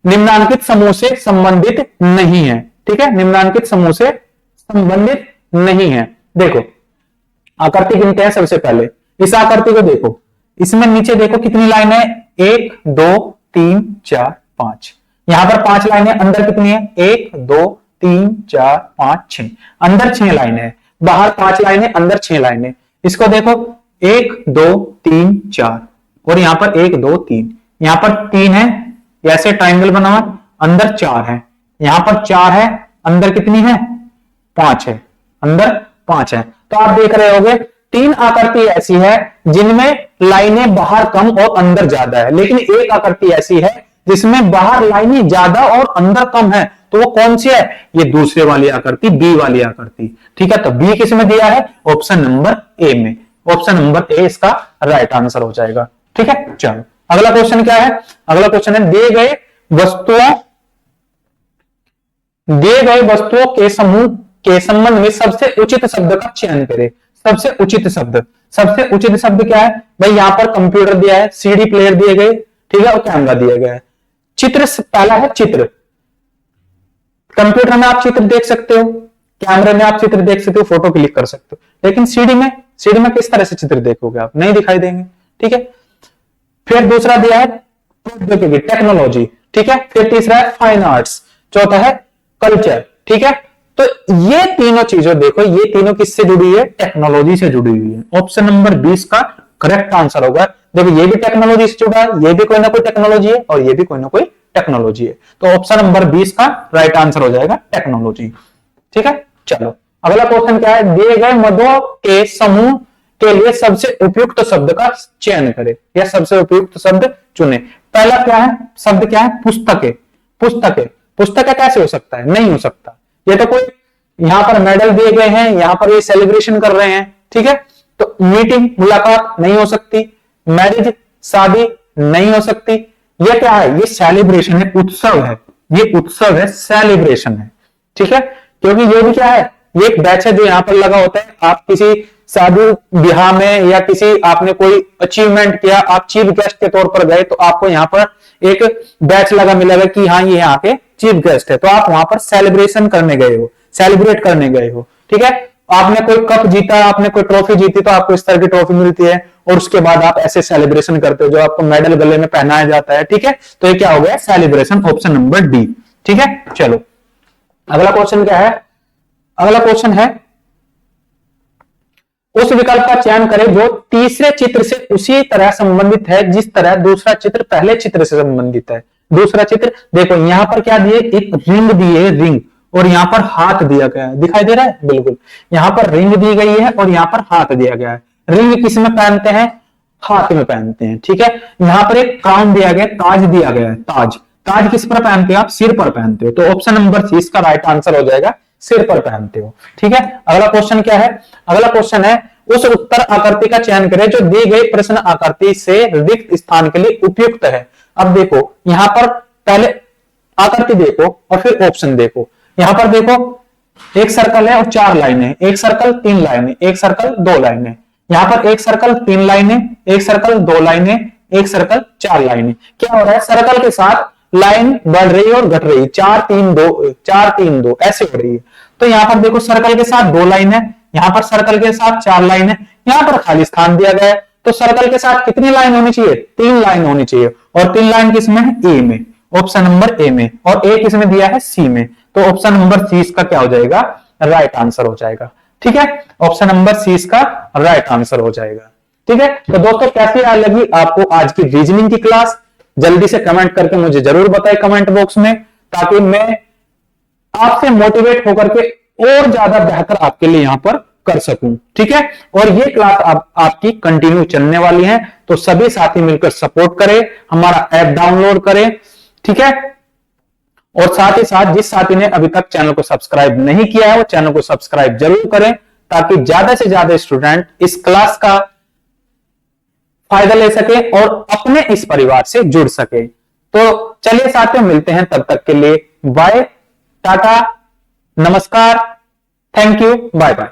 निम्नांकित समूह से संबंधित नहीं है। ठीक है, निम्नांकित समूह से संबंधित नहीं है। देखो आकृति गिनते हैं। सबसे पहले इस आकृति को देखो, इसमें नीचे देखो कितनी लाइन है, 1 2 3 4 5। यहां पर 5 लाइनें, अंदर कितनी है, 1 2 3 4 5 6, अंदर 6 लाइनें है, बाहर 5 लाइनें, अंदर 6 लाइनें। इसको देखो 1 2 3 4, और यहां पर 1 2 3, यहां पर 3 है, ऐसे ट्राइंगल बना हुआ, अंदर 4 है, यहां पर 4 है, अंदर कितनी है, 5 है, अंदर 5 है। तो आप देख रहे होगे 3 आकृति ऐसी है जिनमें लाइनें बाहर कम और अंदर ज्यादा है, लेकिन एक आकृति ऐसी है जिसमें बाहर लाइनें ज्यादा और अंदर कम है। तो वो कौन सी है, ये दूसरे वाली आकृति, बी वाली आकृति। ठीक है, तो बी किस में दिया है, ऑप्शन नंबर ए में। ऑप्शन नंबर ए इसका राइट आंसर हो जाएगा। ठीक है, चलो अगला क्वेश्चन क्या है। अगला क्वेश्चन है दिए गए वस्तुओं के समूह के संबंध में सबसे उचित शब्द का चयन करें। सबसे उचित शब्द, सबसे उचित शब्द क्या है भाई, यहां पर कंप्यूटर दिया है, सीडी प्लेयर दिए गए, ठीक है, और कैमरा दिया गया है। चित्र पहला है चित्र। कंप्यूटर में आप चित्र देख सकते हो, कैमरे में आप चित्र देख सकते हो, फोटो क्लिक कर सकते हो, लेकिन सीडी में किस तरह से चित्र देखोगे आप, नहीं दिखाई देंगे। ठीक है, फिर दूसरा दिया है प्रौद्योगिकी, टेक्नोलॉजी। ठीक है, फिर तीसरा है फाइन आर्ट्स, चौथा है कल्चर। ठीक है, तो ये तीनों चीजें देखो, ये तीनों किससे जुड़ी है, टेक्नोलॉजी से जुड़ी हुई है। ऑप्शन नंबर 20 का करेक्ट आंसर होगा। देखो ये भी टेक्नोलॉजी से जुड़ा है, ये भी कोई ना कोई टेक्नोलॉजी है, और ये भी कोई ना कोई टेक्नोलॉजी है। तो ऑप्शन नंबर 20 का राइट आंसर हो जाएगा टेक्नोलॉजी। ठीक है, चलो अगला क्वेश्चन क्या है, दिए गए मदों के समूह के लिए सबसे उपयुक्त शब्द का चयन करें, या सबसे उपयुक्त शब्द चुने। पहला क्या है, शब्द क्या है, पुस्तकें। पुस्तकें, पुस्तकें कैसे हो सकता है, नहीं हो सकता। ये तो कोई यहां पर मेडल दिए गए हैं, यहां पर ये सेलिब्रेशन कर रहे हैं। ठीक है, तो मीटिंग, मुलाकात नहीं हो सकती, मैरिज, शादी नहीं हो सकती। ये क्या है, ये सेलिब्रेशन है, उत्सव है, ये उत्सव है, सेलिब्रेशन है। ठीक है, क्योंकि ये भी क्या है, ये एक बैच है जो यहां पर लगा होता है। आप किसी शादी ब्याह में या किसी आपने कोई अचीवमेंट किया, आप चीफ गेस्ट के तौर पर गए, तो आपको यहाँ पर एक बैच लगा मिलेगा कि हाँ ये यहाँ के चीफ गेस्ट है, तो आप वहां पर सेलिब्रेशन करने गए हो, सेलिब्रेट करने गए हो। ठीक है, आपने कोई कप जीता, आपने कोई ट्रॉफी जीती, तो आपको इस तरह की ट्रॉफी मिलती है, और उसके बाद आप ऐसे सेलिब्रेशन करते हो, जो आपको मेडल गले में पहनाया जाता है। ठीक है, तो ये क्या हो गया, सेलिब्रेशन, ऑप्शन नंबर डी। ठीक है, चलो अगला क्वेश्चन क्या है। अगला क्वेश्चन है, उस विकल्प का चयन करें जो तीसरे चित्र से उसी तरह संबंधित है जिस तरह दूसरा चित्र पहले चित्र से संबंधित है। दूसरा चित्र देखो, यहां पर क्या दिए, एक रिंग दी है, रिंग, और यहां पर हाथ दिया गया है, दिखाई दे रहा है, बिल्कुल यहां पर रिंग दी गई है और यहां पर हाथ दिया गया है। रिंग किस में पहनते हैं, हाथ में पहनते हैं। ठीक है, यहां पर एक क्राउन दिया गया, ताज दिया गया है, ताज। ताज किस पर पहनते हो आप, सिर पर पहनते हो। तो ऑप्शन नंबर सी इसका राइट आंसर हो जाएगा, सिर पर पहनते हो। ठीक है, अगला क्वेश्चन क्या है। अगला क्वेश्चन है, उस उत्तर आकृति का चयन करें जो दी गई प्रश्न आकृति से रिक्त स्थान के लिए उपयुक्त है। अब देखो यहां पर पहले आकृति देखो और फिर ऑप्शन देखो। यहां पर देखो एक सर्कल है और 4 लाइनें, एक सर्कल 3 लाइनें, एक सर्कल 2 लाइनें। यहां पर एक सर्कल 3 लाइनें, एक सर्कल 2 लाइनें, एक सर्कल 4 लाइनें। क्या हो रहा है, सर्कल के साथ लाइन बढ़ रही है और घट रही है, 4 3 2 4 3 2 ऐसे हो रही है। तो यहां पर देखो सर्कल के साथ 2 लाइन है, यहां पर सर्कल के साथ 4 लाइन है, यहां पर खाली स्थान दिया गया है। तो सर्कल के साथ कितनी लाइन होनी चाहिए, 3 लाइन होनी चाहिए, और 3 लाइन किसमें है, ए में, ऑप्शन नंबर ए में, और ए किसमें दिया है, सी में। तो ऑप्शन नंबर सी इसका क्या हो जाएगा, राइट आंसर हो जाएगा। ठीक है, ऑप्शन नंबर सी इसका राइट आंसर हो जाएगा। ठीक है, तो दोस्तों कैसी लगी आपको आज की रीजनिंग की क्लास, जल्दी से कमेंट करके मुझे जरूर बताएं कमेंट बॉक्स में, ताकि मैं आपसे मोटिवेट होकर के और ज्यादा बेहतर आपके लिए यहां पर कर सकूं। ठीक है, और ये क्लास आपकी कंटिन्यू चलने वाली है, तो सभी साथी मिलकर सपोर्ट करें, हमारा ऐप डाउनलोड करें, ठीक है। और साथ ही साथ जिस साथी ने अभी तक चैनल को सब्सक्राइब नहीं किया है वो चैनल को सब्सक्राइब जरूर करें, ताकि ज्यादा से ज्यादा स्टूडेंट इस क्लास का फायदा ले सके और अपने इस परिवार से जुड़ सके। तो चलिए साथियों, मिलते हैं, तब तक के लिए बाय, टाटा, नमस्कार, थैंक यू, बाय बाय।